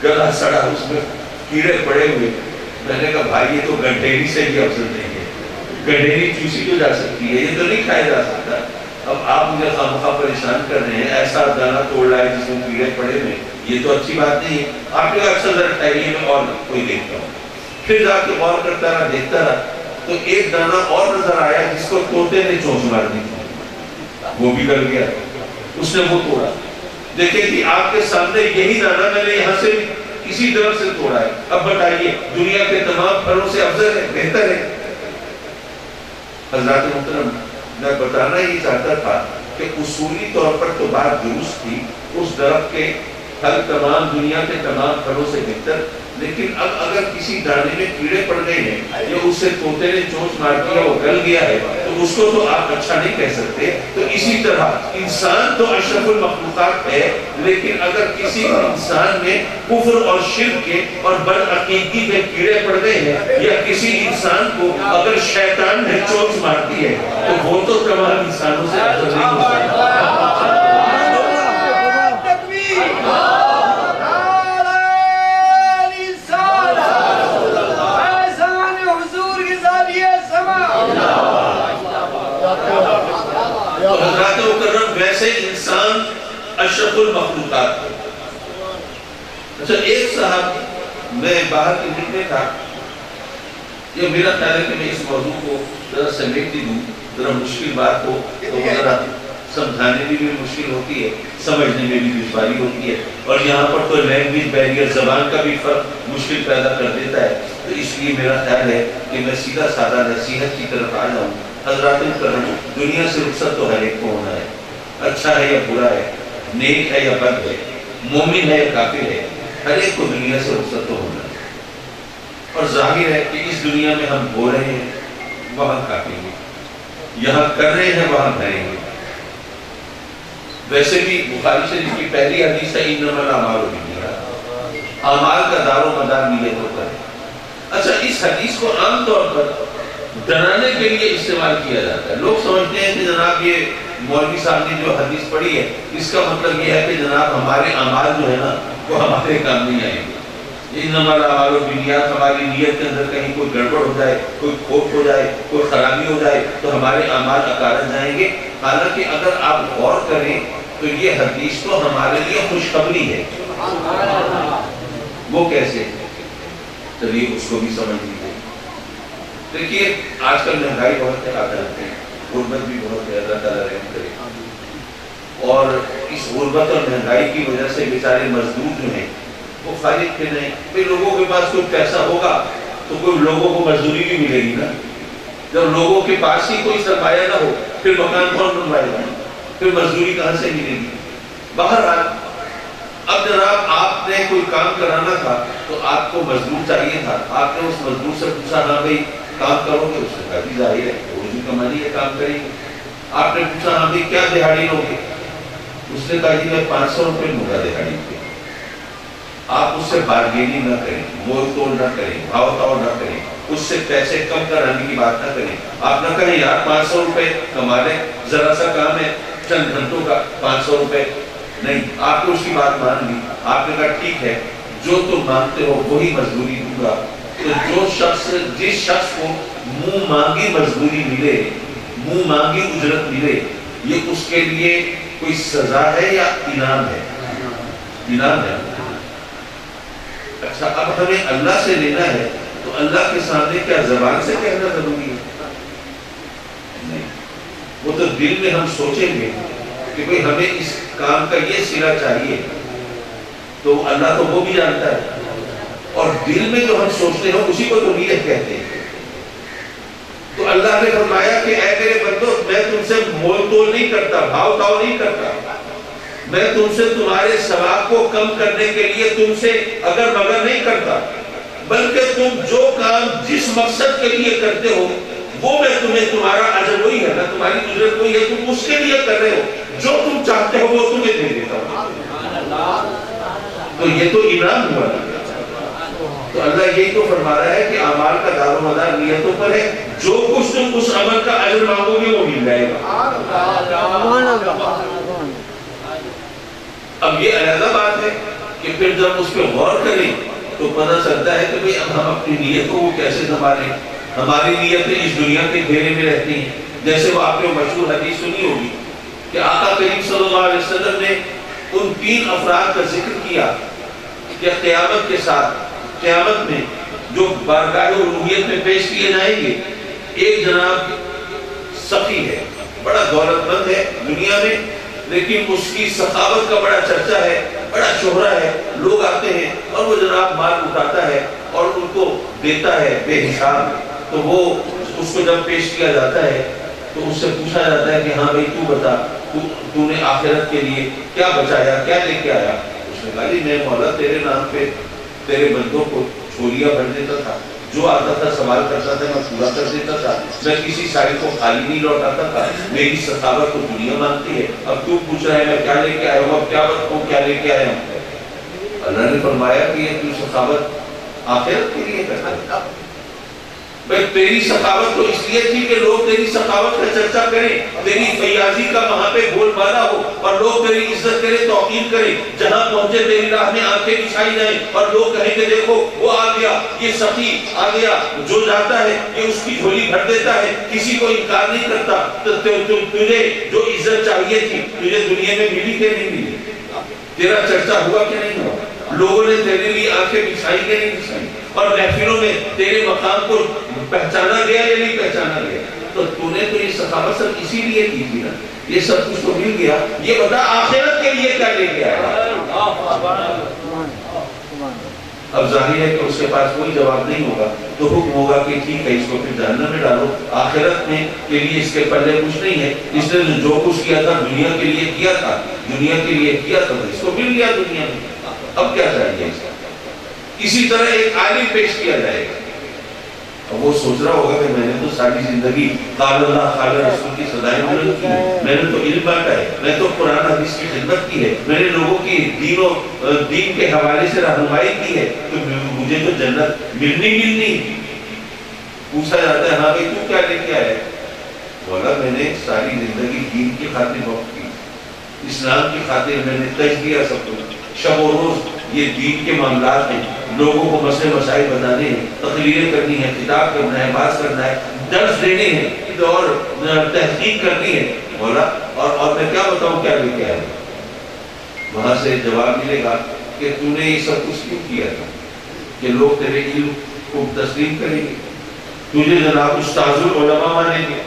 Speaker 3: گلا سڑا، اس میں کیڑے پڑے ہوئے، میں نے کہا بھائی یہ تو گنڈھیری سے بھی افضل نہیں ہے، گنڈھیری چوسی تو جا سکتی ہے، یہ تو نہیں کھایا جا سکتا۔ اب آپ مجھے خامخواہ پریشان کر رہے ہیں، ایسا دانہ توڑ لائے جس میں کیڑے پڑے ہوئے، یہ تو اچھی بات نہیں ہے، آپ کے اکثر ذرا ٹھہریے میں اور کوئی دیکھتا ہوں۔ پھر جا کے غور کرتا رہا، دیکھتا رہا، تو ایک دانہ اور نظر آیا جس کو طوطے نے چونچ مار دی، وہ بھی گل گیا، اس نے وہ توڑا۔ دیکھیں کہ آپ کے سامنے یہی دانہ میں نے یہاں سے اسی درخت سے توڑا ہے. اب بتائیے دنیا کے تمام پھلوں سے افضل ہے, بہتر ہے؟ حضرات محترم, میں بتانا یہ چاہتا تھا کہ اصولی طور پر تو بات درست تھی, اس درخت کے پھل تمام دنیا کے تمام پھلوں سے بہتر, لیکن اب اگر کسی دانے میں کیڑے پڑ گئے ہیں یا اس سے طوطے نے چونچ مار دیا, وہ گل گیا ہے, تو اس کو تو آپ اچھا نہیں کہہ سکتے. تو اسی طرح انسان تو اشرف المخلوقات ہے, لیکن اگر کسی انسان میں کفر اور شرک کے اور بدعقیدگی کے کیڑے پڑ گئے ہیں, یا کسی انسان کو اگر شیطان نے چونچ مار دی ہے, تو وہ تو تمام انسانوں سے افضل نہیں ہو سکتا. حضرات مکرم, ویسے انسان اشرف المخلوقات ہے. اچھا, ایک صاحب, میں باہر کے ملک میں تھا, یہ میرا خیال ہے کہ میں اس موضوع کو ذرا سمیٹ دوں, ذرا مشکل بات ہو تو ذرا سمجھانے میں بھی مشکل ہوتی ہے, سمجھنے میں بھی دشواری ہوتی ہے, اور یہاں پر تو لینگویج بیریئر, زبان کا بھی فرق مشکل پیدا کر دیتا ہے. تو اس لیے میرا خیال ہے کہ میں سیدھا سادہ نصیحت کی طرف آ جاؤں. حضرات کرم, دنیا سے رخصت تو ہر ایک کو ہونا ہے, اچھا ہے یا برا ہے, نیک ہے یا بد ہے, مومن ہے یا کافر ہے, ہر ایک کو دنیا سے رخصت تو ہونا ہے. اور ظاہر ہے کہ اس دنیا میں ہم ہو رہے ہیں وہاں کافی گے, یہاں کر رہے ہیں وہاں کریں گے. ویسے بھی بخاری شریف کی پہلی حدیث ہے انما الاعمال بالنیات, اعمال کا دار و مدار نیتوں پر ہے. اچھا, اس حدیث کو عام طور پر ڈرانے کے لیے استعمال کیا جاتا ہے. لوگ سمجھتے ہیں کہ جناب یہ مولوی صاحب نے جو حدیث پڑھی ہے, اس کا مطلب یہ ہے کہ جناب ہمارے اعمال جو ہے نا وہ ہمارے کام نہیں آئیں گے. انما الاعمال بالنیات, ہماری نیت کے اندر کہیں کوئی گڑبڑ ہو جائے, کوئی کھوٹ ہو جائے, کوئی خرابی ہو جائے تو ہمارے اعمال اکارت جائیں گے. حالانکہ اگر آپ غور کریں تو یہ حدیث تو ہمارے لیے خوشخبری ہے. وہ کیسے؟ چلیے اس کو بھی سمجھ لیجیے. دیکھیے, آج کل مہنگائی بہت ہے, آپ جانتے ہیں, غربت بھی بہت ہے, اللہ تعالیٰ رحم کرے. اور اس غربت اور مہنگائی کی وجہ سے بیچارے مزدور جو ہیں وہ فارغ تھے نہیں. پھر لوگوں کے پاس کوئی پیسہ ہوگا تو کوئی لوگوں کو مزدوری بھی ملے گی نا. جب لوگوں کے پاس ہی کوئی سرمایہ نہ ہو, پھر مکان کون بنوائے گا, پھر مزدوری کہاں سے ملے گی. بہرحال اب جناب آپ نے کوئی کام کرانا تھا تو آپ کو مزدور چاہیے تھا. آپ نے اس مزدور سے پوچھا, ہاں بھائی کام کرو گے؟ اس نے کہا جی ظاہر ہے روزی کمانی ہے, کام کریں گے. آپ نے پوچھا, ہاں بھائی کیا دہاڑی لو گے؟ اس نے کہا جی میں 500 روپے لوں گا دہاڑی پہ. آپ اس سے بارگیننگ نہ کریں, مول توڑ نہ کریں, بھاؤ تاؤ نہ کریں, اس سے پیسے کم کرانے کی بات نہ کریں. آپ نہ کہیں یار 500 روپے کما لیں, ذرا سا کام ہے چند گھنٹوں کا, 500 روپے نہیں. آپ نے اس کی بات مان لی. آپ نے کہا ٹھیک ہے, جو تم مانگتے ہو وہی مزدوری دوں گا. تو جس شخص کو منہ مانگی مزدوری ملے, منہ مانگی اجرت ملے, یہ اس کے لیے کوئی سزا ہے یا انعام ہے؟ انعام ہے. اچھا, اب ہمیں اللہ سے لینا ہے تو اللہ کے سامنے کیا زبان سے کہنا ضروری ہے؟ نہیں, وہ تو دل میں ہم سوچیں گے کہ بھئی ہمیں اس کام کا یہ صلہ چاہیے, تو اللہ تو وہ بھی جانتا ہے, اور دل میں جو ہم سوچتے ہیں اسی کو تو نیت کہتے ہیں. تو اللہ نے فرمایا کہ اے میرے بندو, میں تم سے مول تول نہیں کرتا, بھاؤ تاؤ نہیں کرتا. میں تم سے تمہارے ثواب کو کم کرنے کے لیے تم سے اگر مگر نہیں کرتا, بلکہ تم جو کام جس مقصد کے لیے کرتے ہو وہ میں تمہیں, تمہارا اجر وہی ہے نا, تمہاری اجرت وہی ہے, تم اس کے لیے کر رہے ہو, جو تم چاہتے ہو وہ تمہیں دے دیتا ہوں. تو یہ تو انعام ہوا نا. تو اللہ یہی تو فرما رہا ہے کہ اعمال کا دار و مدار نیتوں پر ہے, جو کچھ تم اس عمل کا اجر مانگو گے وہ مل جائے گا. اب یہ علیحدہ بات ہے کہ پھر جب اس پہ غور کریں تو پتہ چلتا ہے کہ بھئی اب ہم اپنی نیت کو کیسے سنبھالیں. ہماری نیتیں اس دنیا کے گھیرے میں رہتی ہیں. جیسے وہ آپ نے مشہور حدیث سنی ہوگی کہ آقا کریم صلی اللہ علیہ وسلم نے ان 3 افراد کا ذکر کیا کہ قیامت کے ساتھ, قیامت میں جو بارگاہ الوہیت میں پیش کیے جائیں گے. ایک جناب سخی ہے, بڑا دولت مند ہے دنیا میں, لیکن اس کی سخاوت کا بڑا چرچا ہے, بڑا شہرہ ہے، لوگ آتے ہیں اور وہ جناب مال اٹھاتا ہے اور ان کو دیتا ہے بے حساب. تو وہ اس کو جب پیش کیا جاتا ہے تو اس سے پوچھا جاتا ہے کہ ہاں بھائی تو بتا تو نے آخرت کے لیے کیا بچایا، کیا لے کے آیا؟ اس نے کہا جی میں مولا تیرے نام پہ تیرے بندوں کو چھولیاں بھر دیتا تھا، جو آتا تھا سوال کرتا تھا میں پورا کر دیتا تھا، میں کسی شاعر کو خالی نہیں لوٹاتا تھا، میری سخاوت کو دنیا مانتی ہے. اب تو پوچھ رہا ہے میں کیا لے کے آیا ہوں، اب کیا بتاؤں کیا لے کے آیا ہوں؟ اللہ نے فرمایا کہ یہ تو سخاوت آخرت کے لیے کرتا ہے. بھائی تیری سخاوت تو اس لیے تھی کہ لوگ تیری سخاوت کا چرچا کریں، تیری فیاضی کا وہاں پہ بول بالا ہو اور لوگ تیری عزت کریں، توقیر کریں، جہاں پہنچے تیری راہ میں آنکھیں بچھائی جائیں اور لوگ کہیں کہ دیکھو وہ آ گیا، یہ سخی آ گیا، جو جاتا ہے یہ اس کی جھولی بھر دیتا ہے، کسی کو انکار نہیں کرتا. تو تجھے جو عزت چاہیے تھی تجھے دنیا میں ملی کہ نہیں ملی؟ تیرا چرچا ہوا کہ نہیں ہوا؟ لوگوں نے تیرے لیے آنکھیں بچھائی کہ نہیں بچھائی؟ اور محفلوں میں تیرے مقام کو پہچانا گیا یا نہیں پہچانا گیا؟ تو تو نے تو یہ سخاوت سب اسی لیے کی تھی نا، یہ سب کچھ تو مل گیا. یہ بتا آخرت کے لیے کیا لے کے آیا؟ اب ظاہر ہے کہ اس کے پاس کوئی جواب نہیں ہوگا تو حکم ہوگا کہ ٹھیک ہے اس کو پھر جہنم میں ڈالو، آخرت میں کے لیے اس کے پلے کچھ نہیں ہے، اس نے جو کچھ کیا تھا دنیا کے لیے کیا تھا، دنیا کے لیے کیا تھا اس کو مل گیا دنیا میں. اب کیا چاہیے اس کا؟ اسی طرح ایک عالم پیش کیا جائے گا، اب وہ سوچ رہا ہوگا کہ میں نے تو ساری زندگی قال اللہ قال رسول کی صدائیں بلند کی، میں نے تو علم بانٹا ہے، میں تو قرآن حدیث کی خدمت کی ہے، میں نے لوگوں کی دین کے حوالے سے رہنمائی کی ہے، تو مجھے تو جنت ملنی. پوچھا جاتا ہے ہاں بھائی تو کیا لے کے آیا؟ بولا میں نے ساری زندگی دین کی خاطر وقت کی، اسلام کی خاطر میں نے تج دیا سب کچھ، شب و روز یہ دین کے معاملات ہیں، لوگوں کو مسئلے مسائل بتانے ہیں، تقریریں کرنی ہے، کتاب کرنا ہے، بات کرنا ہے، درس دینے ہیں اور تحقیق کرنی ہے. بولا اور میں کیا بتاؤں کیا لے کے آیا؟ وہاں سے جواب ملے گا کہ تو نے یہ سب کچھ کیوں کیا تھا کہ لوگ تیرے علم کو تسلیم کریں گے، تجھے جناب استاذ العلماء مانیں گے،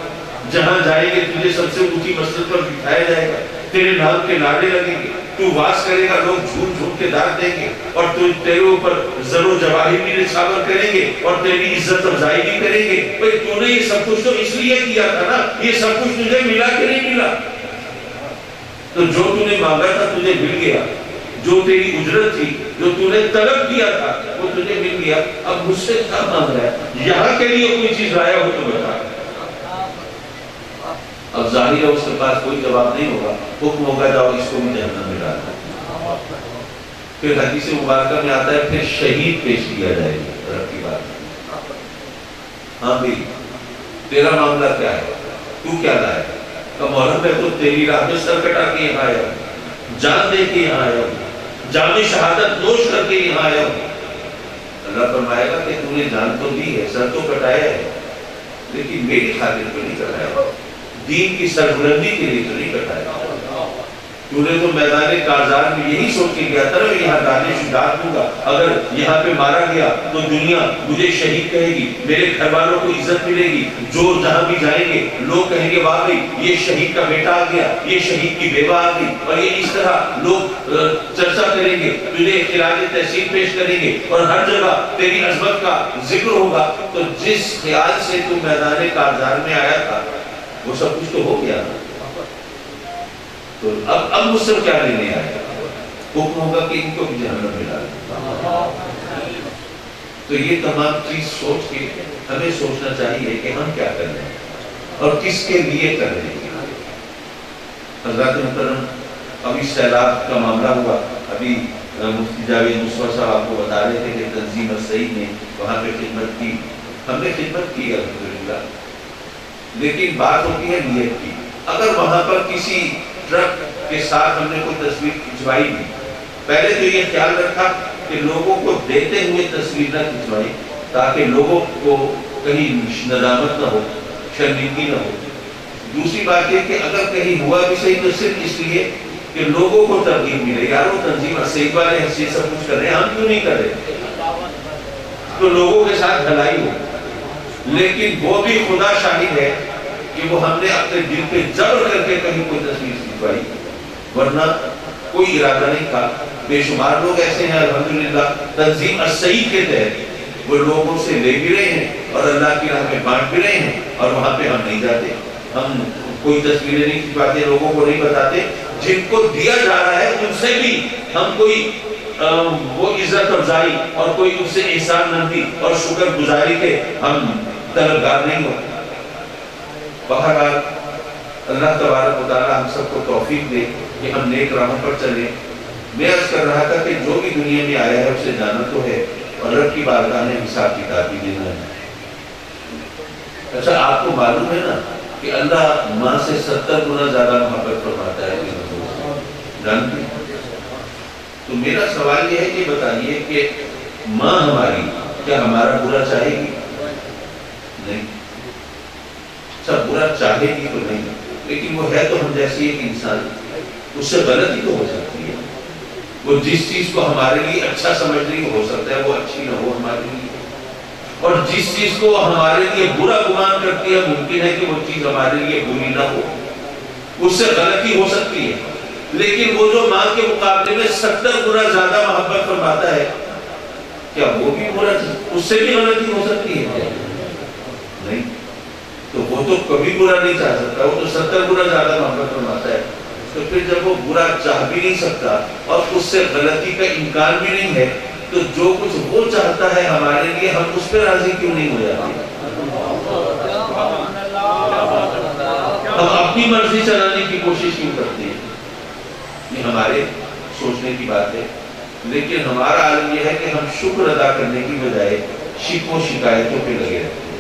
Speaker 3: جہاں جائیں گے تجھے سب سے اونچی مسجد پر بٹھایا جائے گا، تیرے نام کے نعرے لگیں گے، تو واز کرے گا لوگ جھوم جھوم کے داد دیں گے اور تیرے اوپر زر و جواہر بھی نچھاور کریں گے اور تیری عزت افزائی بھی کریں گے. بھئی تو نے یہ سب کچھ تو اس لیے کیا تھا نا، یہ سب کچھ تجھے ملا کہ نہیں ملا؟ تو جو تو نے مانگا تھا تجھے مل گیا، جو تیری اجرت تھی، جو تو نے طلب کیا تھا وہ تجھے مل گیا. اب مجھ سے کیا مانگ رہا ہے؟ یہاں کے لیے کوئی چیز لایا ہو تو بتا. اب ظاہر ہے اس کے پاس کوئی جواب نہیں ہوگا، حکم ہوگا جاؤ اس کو بھی جہنم میں ڈالنا. پھر حدیث مبارکہ میں آتا ہے پھر شہید پیش کیا جائے گا. رب کی بات، ہاں بھائی تیرا معاملہ کیا ہے، تو کیا لایا؟ کہ مولا میں تو تیری راہ میں سر کٹا کے یہاں آیا ہوں، جان دے کے یہاں آیا ہوں، جام شہادت نوش کر کے یہاں آیا ہوں. اللہ فرمائے گا کہ تو نے جان تو دی ہے، سر تو کٹایا ہے، لیکن میری خاطر تو نہیں کٹایا، دین کی سربلندی کے لیے تو نہیں کٹایا. تو نے تو میدان کارزار میں یہی سوچ کے گیا تھا میں یہاں دانش ڈال دوں گا، اگر یہاں پہ مارا گیا تو دنیا مجھے شہید کہے گی، میرے گھر والوں کو عزت ملے گی، جو جہاں بھی جائیں گے لوگ کہیں گے واہ بھائی یہ شہید کا بیٹا آ گیا، یہ شہید کی بیوہ آ گئی، اور یہ اس طرح لوگ چرچا کریں گے، تجھے خراج تحسین پیش کریں گے اور ہر جگہ تیری عظمت کا ذکر ہوگا. تو جس خیال سے تو میدان کارزار میں آیا تھا وہ سب کچھ تو ہو گیا. تو اب مجھ سے کیا لینے آئے؟ حکم ہوگا کہ ان کو بھی جہنم میں ڈالیں. تو یہ تمام چیز سوچ کے ہمیں سوچنا چاہیے کہ ہم کیا کر رہے ہیں اور کس کے لیے کر رہے ہیں. حضرات محترم ابھی سیلاب کا معاملہ ہوا، ابھی مفتی جاوید مصطفیٰ صاحب آپ کو بتا رہے تھے کہ تنظیم الصحیح نے وہاں پہ خدمت کی، ہم نے خدمت کی الحمدللہ، لیکن بات ہوتی ہے نیت کی. اگر وہاں پر کسی ٹرک کے ساتھ ہم نے کوئی تصویر کھنچوائی نہیں، پہلے تو یہ خیال رکھا کہ لوگوں کو دیتے ہوئے تصویر نہ کھنچوائی تاکہ لوگوں کو کہیں ندامت نہ ہو، شرمندگی نہ ہو. دوسری بات یہ کہ اگر کہیں ہوا بھی صحیح تو صرف اس لیے کہ لوگوں کو ترغیب ملے، یار وہ تنظیم الصحیح والے حیثیت سب کچھ کر رہے ہیں، ہم کیوں نہیں کر رہے، تو لوگوں کے ساتھ بھلائی ہو. لیکن وہ بھی خدا شاہد ہے کہ وہ ہم نے اپنے دل پہ جبر کر کے کہیں کوئی تصویر کھنچوائی، ورنہ کوئی ارادہ نہیں تھا. بے شمار لوگ ایسے ہیں الحمدللہ تنظیم السعید کے تحت وہ لوگوں سے لے بھی رہے ہیں اور اللہ کی راہ میں بانٹ بھی رہے ہیں، اور وہاں پہ ہم نہیں جاتے، ہم کوئی تصویریں نہیں کھنچواتے، لوگوں کو نہیں بتاتے، جن کو دیا جا رہا ہے ان سے بھی ہم کوئی وہ عزت افزائی اور کوئی ان سے احسان مندی اور شکر گزاری کے ہم طلبگار نہیں ہوتے۔ بہرحال اللہ تبارک و تعالی ہم سب کو توفیق دے کہ ہم نیک راہوں پر چلیں۔ میں عرض کر رہا تھا کہ جو بھی دنیا میں آیا ہے اسے جانا تو ہے، اور رب کی بارگاہ میں حساب کتاب بھی دینا ہے۔ اچھا آپ کو معلوم ہے نا کہ اللہ ماں سے 70 گنا زیادہ محبت فرماتا ہے، جانتے ہیں؟ تو میرا سوال یہ ہے کہ بتائیے کہ ماں ہماری کیا ہمارا برا چاہے گی؟ نہیں، سب برا چاہے گی تو نہیں، لیکن وہ ہے تو ہم جیسی ایک انسان، اس سے غلطی تو ہو سکتی ہے۔ وہ جس چیز کو ہمارے لیے اچھا سمجھ رہی ہو سکتا ہے وہ اچھی نہ ہو ہمارے لیے، اور جس چیز کو ہمارے لیے برا گمان کرتی ہے ممکن ہے کہ وہ چیز ہمارے لیے بری نہ ہو، اس سے غلطی ہو سکتی ہے۔ لیکن وہ جو ماں کے مقابلے میں 70 گنا زیادہ محبت فرماتا ہے، کیا وہ بھی برا چیز، اس سے بھی غلطی ہو سکتی ہے؟ نہیں، تو وہ تو کبھی برا نہیں چاہ سکتا، وہ تو 70 گنا زیادہ محبت فرماتا ہے۔ تو پھر جب وہ برا چاہ بھی نہیں سکتا اور اس سے غلطی کا امکان بھی نہیں ہے، تو جو کچھ وہ چاہتا ہے ہمارے لیے ہم اس پہ راضی کیوں نہیں ہو جاتے؟ ہم اپنی مرضی چلانے کی کوشش کیوں کرتے ہیں؟ یہ ہمارے سوچنے کی بات ہے، لیکن ہمارا عالم یہ ہے کہ ہم شکر ادا کرنے کی بجائے شکووں شکایتوں پہ لگے رہتے ہیں۔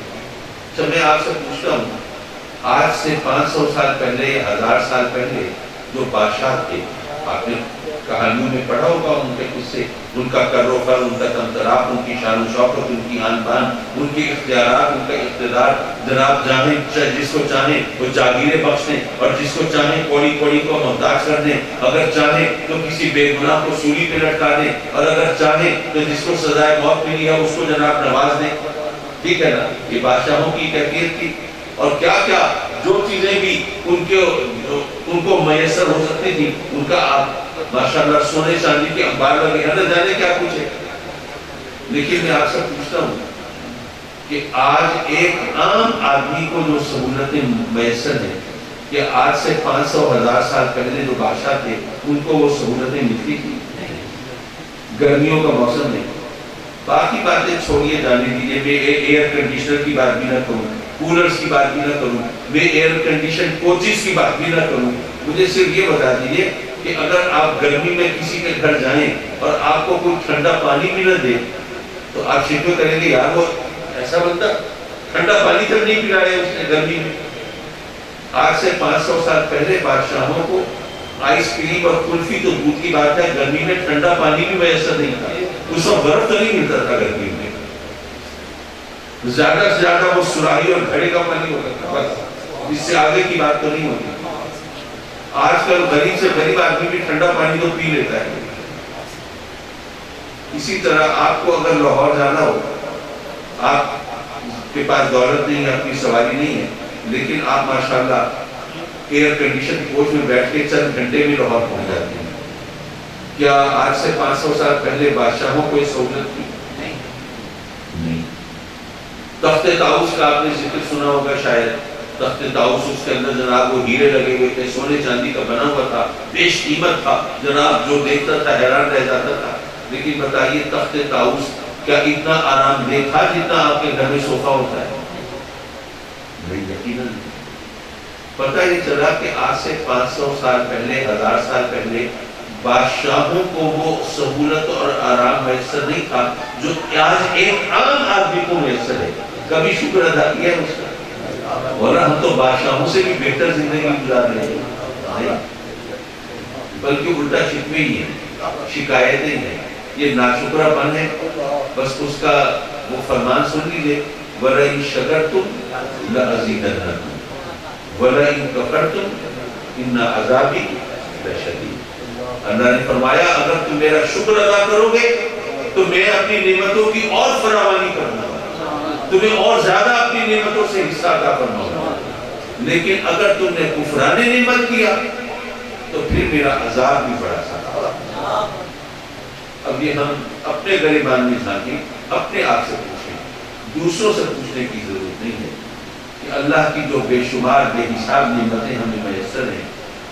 Speaker 3: جب میں آپ سے پوچھتا ہوں، آج سے 500 سال پہلے یا 1000 سال پہلے جو بادشاہ تھے، آپ نے کہانیوں میں پڑھا ہوگا ان کے قصے، ان کا کر و فر، ان کا تمتراپ، ان کی شان و شوکت، ان کی آن بان، ان کے اختیارات، ان کا اقتدار، جناب چاہیں جس کو چاہیں وہ جاگیریں بخش دیں، اور جس کو چاہیں کوڑی کوڑی کو محتاج کر دیں، اگر چاہیں تو کسی بے گناہ کو سولی پہ لٹکا دیں، اور اگر چاہیں تو جس کو سزائے موت ملی ہے اس کو جناب نواز دیں۔ ٹھیک ہے نا، یہ بادشاہوں کی کیفیت تھی، اور کیا کیا جو چیزیں بھی ان کو میسر ہو سکتی تھی ان کا آپ ماشاءاللہ سونے چاندی کے انبار لگے، نہ جانے کیا پوچھے۔ لیکن میں آپ سے پوچھتا ہوں کہ آج ایک عام آدمی کو جو سہولتیں میسر ہیں، کہ آج سے 500-1000 سال پہلے جو بادشاہ تھے ان کو وہ سہولتیں ملتی تھی؟ گرمیوں کا موسم نہیں، باقی باتیں چھوڑیے، جانے دیجیے، میں ایئر کنڈیشنر کی بات بھی نہ کروں، کولرز کی بات بھی نہ کروں، میں ایئر کنڈیشن کوچز کی بات بھی نہ کروں، مجھے صرف یہ بتا دیجیے کہ اگر آپ گرمی میں کسی کے گھر جائیں اور آپ کو کوئی ٹھنڈا پانی بھی نہ دے تو آپ شکوے کریں گے، یار وہ ایسا بنتا ٹھنڈا پانی تک نہیں پلایا اس نے گرمی میں۔ آج سے 500 سال پہلے بادشاہوں کو آئس کریم اور کلفی تو دودھ کی بات ہے، گرمی میں ٹھنڈا پانی بھی میسر نہیں تھا، اس وقت برف تو نہیں ملتا تھا گرمی میں، زیادہ سے زیادہ وہ سراہی اور گھڑے کا پانی ہوتا تھا، بس اس سے آگے کی بات تو نہیں ہوتی۔ آج کل غریب سے غریب آدمی بھی ٹھنڈا پانی تو پی لیتا ہے۔ اسی طرح آپ کو اگر لاہور جانا ہو، آپ کے پاس دولت نہیں ہے، اپنی سواری نہیں ہے، لیکن آپ ماشاءاللہ ایئر کنڈیشن کوچ میں بیٹھ کے چند گھنٹے میں لاہور پہنچ جاتے ہیں۔ کیا آج سے 500 سال پہلے بادشاہوں کو یہ سہولت تھی؟ نہیں۔ تخت طاؤس کا آپ نے ذکر سنا ہوگا شاید، تخت طاؤس، اس کے اندر جناب وہ ہیرے لگے ہوئے تھے، سونے چاندی کا بنا ہوا تھا، بیش قیمت تھا، جناب جو دیکھتا تھا حیران رہ جاتا تھا۔ لیکن بتائیے تخت طاؤس کیا اتنا آرام دہ تھا جتنا آپ کے گھر میں صوفہ ہوتا ہے؟ نہیں، یقیناً نہیں۔ پتہ یہ چلا کہ آج سے 500 سال پہلے، 1000 سال پہلے بادشاہوں کو وہ سہولت اور آرام میسر نہیں تھا جو آج ایک عام آدمی کو میسر ہے۔ کبھی شکر ادا کیا ہے اس کا؟ ورنہ ہم تو بادشاہوں سے بھی بہتر زندگی گزار رہے ہیں، بلکہ الٹا شکوے ہی ہیں، شکایتیں ہیں، یہ ناشکرہ پن ہے۔ بس اس کا وہ فرمان سن لیجیے، وَلَئِن شَكَرْتُمْ لَأَزِيدَنَّكُمْ وَلَئِن كَفَرْتُمْ إِنَّ عَذَابِي لَشَدِيدٌ۔ اللہ نے فرمایا اگر تم میرا شکر ادا کرو گے تو میں اپنی نعمتوں کی اور فراوانی کروں گا، تمہیں اور زیادہ اپنی نعمتوں سے حصہ عطا فرماؤں گا، لیکن اگر تم نے کفران نعمت کیا تو پھر میرا عذاب بھی بڑا سخت ہوگا۔ اب یہ ہم اپنے گریبان میں جھانکیں، اپنے آپ سے پوچھیں، دوسروں سے پوچھنے کی ضرورت نہیں ہے کہ اللہ کی جو بے شمار بے حساب نعمتیں ہمیں میسر ہیں،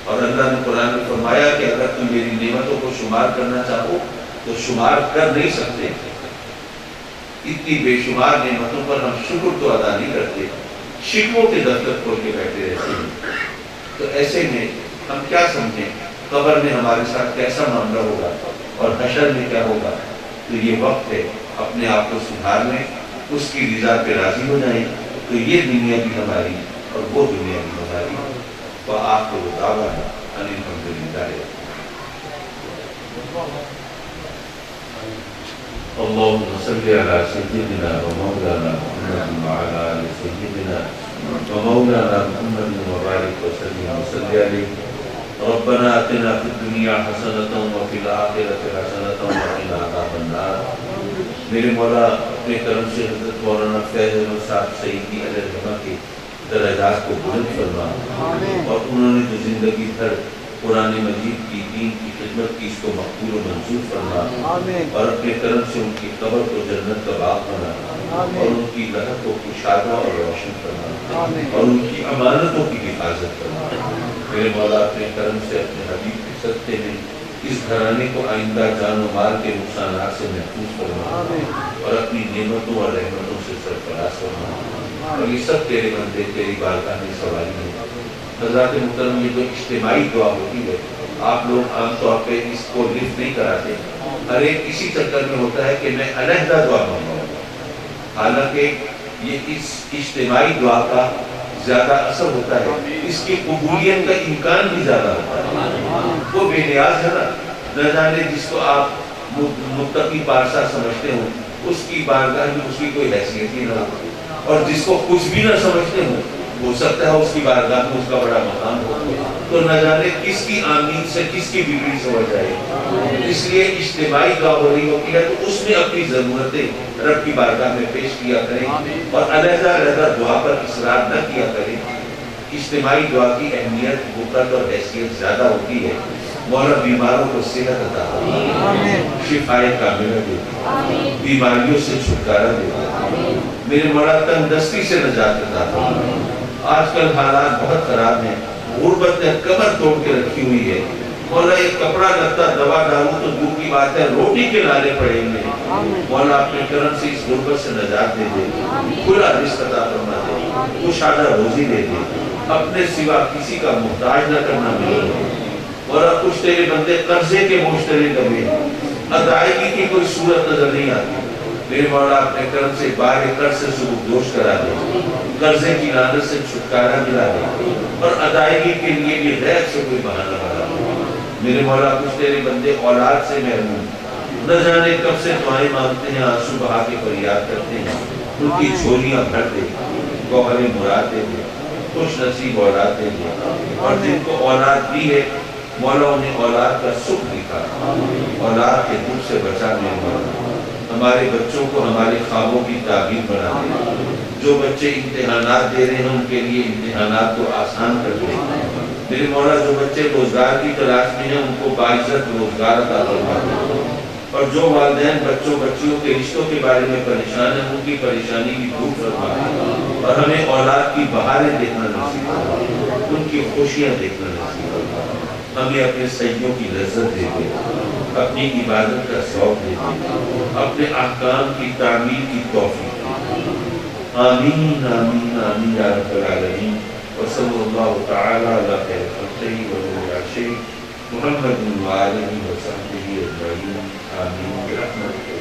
Speaker 3: اور اللہ نے قرآن میں فرمایا کہ اگر تم میری نعمتوں کو شمار کرنا چاہو تو شمار کر نہیں سکتے، اتنی بے شمار نعمتوں پر ہم شکر تو ادا نہیں کرتے، شکووں کے دفتر کھول کے بیٹھے رہتے ہیں۔ تو ایسے میں ہم کیا سمجھیں قبر میں ہمارے ساتھ کیسا معاملہ ہوگا اور حشر میں کیا ہوگا؟ تو یہ وقت ہے اپنے آپ کو سدھار لیں، اس کی رضا پہ راضی ہو جائیں، تو یہ دنیا بھی ہماری اور وہ دنیا بھی ہماری، تو آپ کو بتاوا ہے الحمدللہ۔ اللهم صل على سيدنا ومولانا محمد وعلى آل سيدنا ومولانا محمد وبارك وسلم وصل عليه۔ ربنا آتنا في الدنيا حسنة وفي الآخرة حسنة وقنا عذاب النار۔ میرے مولا اپنے کرم سے حضرت مولانا فیض احمد صاحب سعیدی علیہ الرحمہ کے درجات کو بلند فرما، اور انہوں نے جو زندگی بھر قرآن مجید کی دین کی خدمت کی، اس کو مقبول و منظور فرما، اور اپنے کرم سے ان کی قبر کو جنت کا باغ بنا، اور ان کی لہر کو کشادہ اور روشن فرما، اور ان کی امانتوں کی حفاظت فرما۔ میرے مولا اپنے کرم سے اپنے حبیب کے صدقے میں اس گھرانے کو آئندہ جان و مال کے نقصانات سے محفوظ فرما، اور اپنی نعمتوں اور رحمتوں سے سرفراز فرما، اور یہ سب تیرے بندے تیری بارگاہ میں سوالی ہیں۔ حضرات محترم، یہ جو اجتماعی دعا ہوتی ہے، آپ لوگ عام طور پہ اس کو لفٹ نہیں کراتے، ہر ایک اسی چکر میں ہوتا ہے کہ میں علیحدہ دعا مانگوں گا، حالانکہ یہ اس اجتماعی دعا کا زیادہ اثر ہوتا ہے، اس کی قبولیت کا امکان بھی زیادہ ہوتا ہے۔ وہ بے نیاز ہے نا، نہ جانے جس کو آپ متقی پارسا سمجھتے ہو اس کی بارگاہ میں اس کی کوئی حیثیت ہی نہ ہو، اور جس کو کچھ بھی نہ سمجھتے ہو سکتا ہے اس کی بارگاہ میں اس کا بڑا مقام ہو، تو نہ جانے کس کی آمین سے کس کی بگڑی سے ہو جائے۔ اس لیے اجتماعی دعا ہو رہی ہوتی ہے تو اس میں اپنی ضرورتیں رب کی بارگاہ میں پیش کیا کریں، اور علیحدہ علیحدہ دعا پر اصرار نہ کیا کریں۔ اجتماعی دعا کی اہمیت، وقت اور حیثیت زیادہ ہوتی ہے۔ مولا بیماروں کو صحت عطا فرما، شفائے کاملہ دے، بیماریوں سے چھٹکارا دے، میرے مولا تنگ دستی سے نجات عطا فرما۔ آج کل حالات بہت خراب ہیں، غربت نے کمر توڑ کے رکھی ہوئی ہے۔ مولا ایک کپڑا لگتا دوا ڈالوں تو دور کی بات ہے، روٹی کے نالے پڑیں گے۔ مولا اپنے کرم سے اس غربت سے نجات دے دے، کھلا رزق عطا فرما دے، کشادہ روزی دے دے، اپنے سوا کسی کا محتاج نہ کرنا ملے۔ مولا کچھ تیرے بندے قرضے کے مشتری دبے، ادائیگی کی کوئی صورت نظر نہیں آتی، میرے مولا اپنے کرم سے بار قرض سے سبک دوش کرا دے، قرضے کی لعنت سے چھٹکارا دلا دے، اور ادائیگی کے لیے بھی غیر سے کوئی بہانہ بنا دے۔ میرے مولا کچھ تیرے بندے اولاد سے محروم، نہ جانے کب سے دعائیں مانگتے ہیں، آنسو بہا کے فریاد کرتے ہیں، ان کی جھولیاں بھر دے، گوہر مراد دے دے، خوش نصیب اولاد دے دے، اور جن کو اولاد دی ہے مولا انہیں اولاد کا سکھ دکھا، اولاد کے دکھ سے بچا میرے مولا۔ ہمارے بچوں کو ہمارے خوابوں کی تعبیر بنا دے، جو بچے امتحانات دے رہے ہیں ان کے لیے امتحانات کو آسان کر دے، میرے مولا جو بچے روزگار کی تلاش میں ہیں ان کو باعزت روزگار عطا فرما دے، اور جو والدین بچوں بچیوں کے رشتوں کے بارے میں پریشان ہیں ان کی پریشانی کی دور فرما دے، اور ہمیں اولاد کی بہاریں دیکھنا نصیب فرما، ان کی خوشیاں دیکھنا نصیب فرما، ہمیں اپنے سجدوں کی لذت دے دے، اپنی عبادت کا شوق دے دے، اپنے احکام کی تعمیل کی توفیق دے دے۔ آمین آمین آمین یا رب العالمین، وصلی اللہ تعالی علی خیر خلقہ ونور عرشہ محمد وآلہ وصحبہ اجمعین، آمین برحمتک۔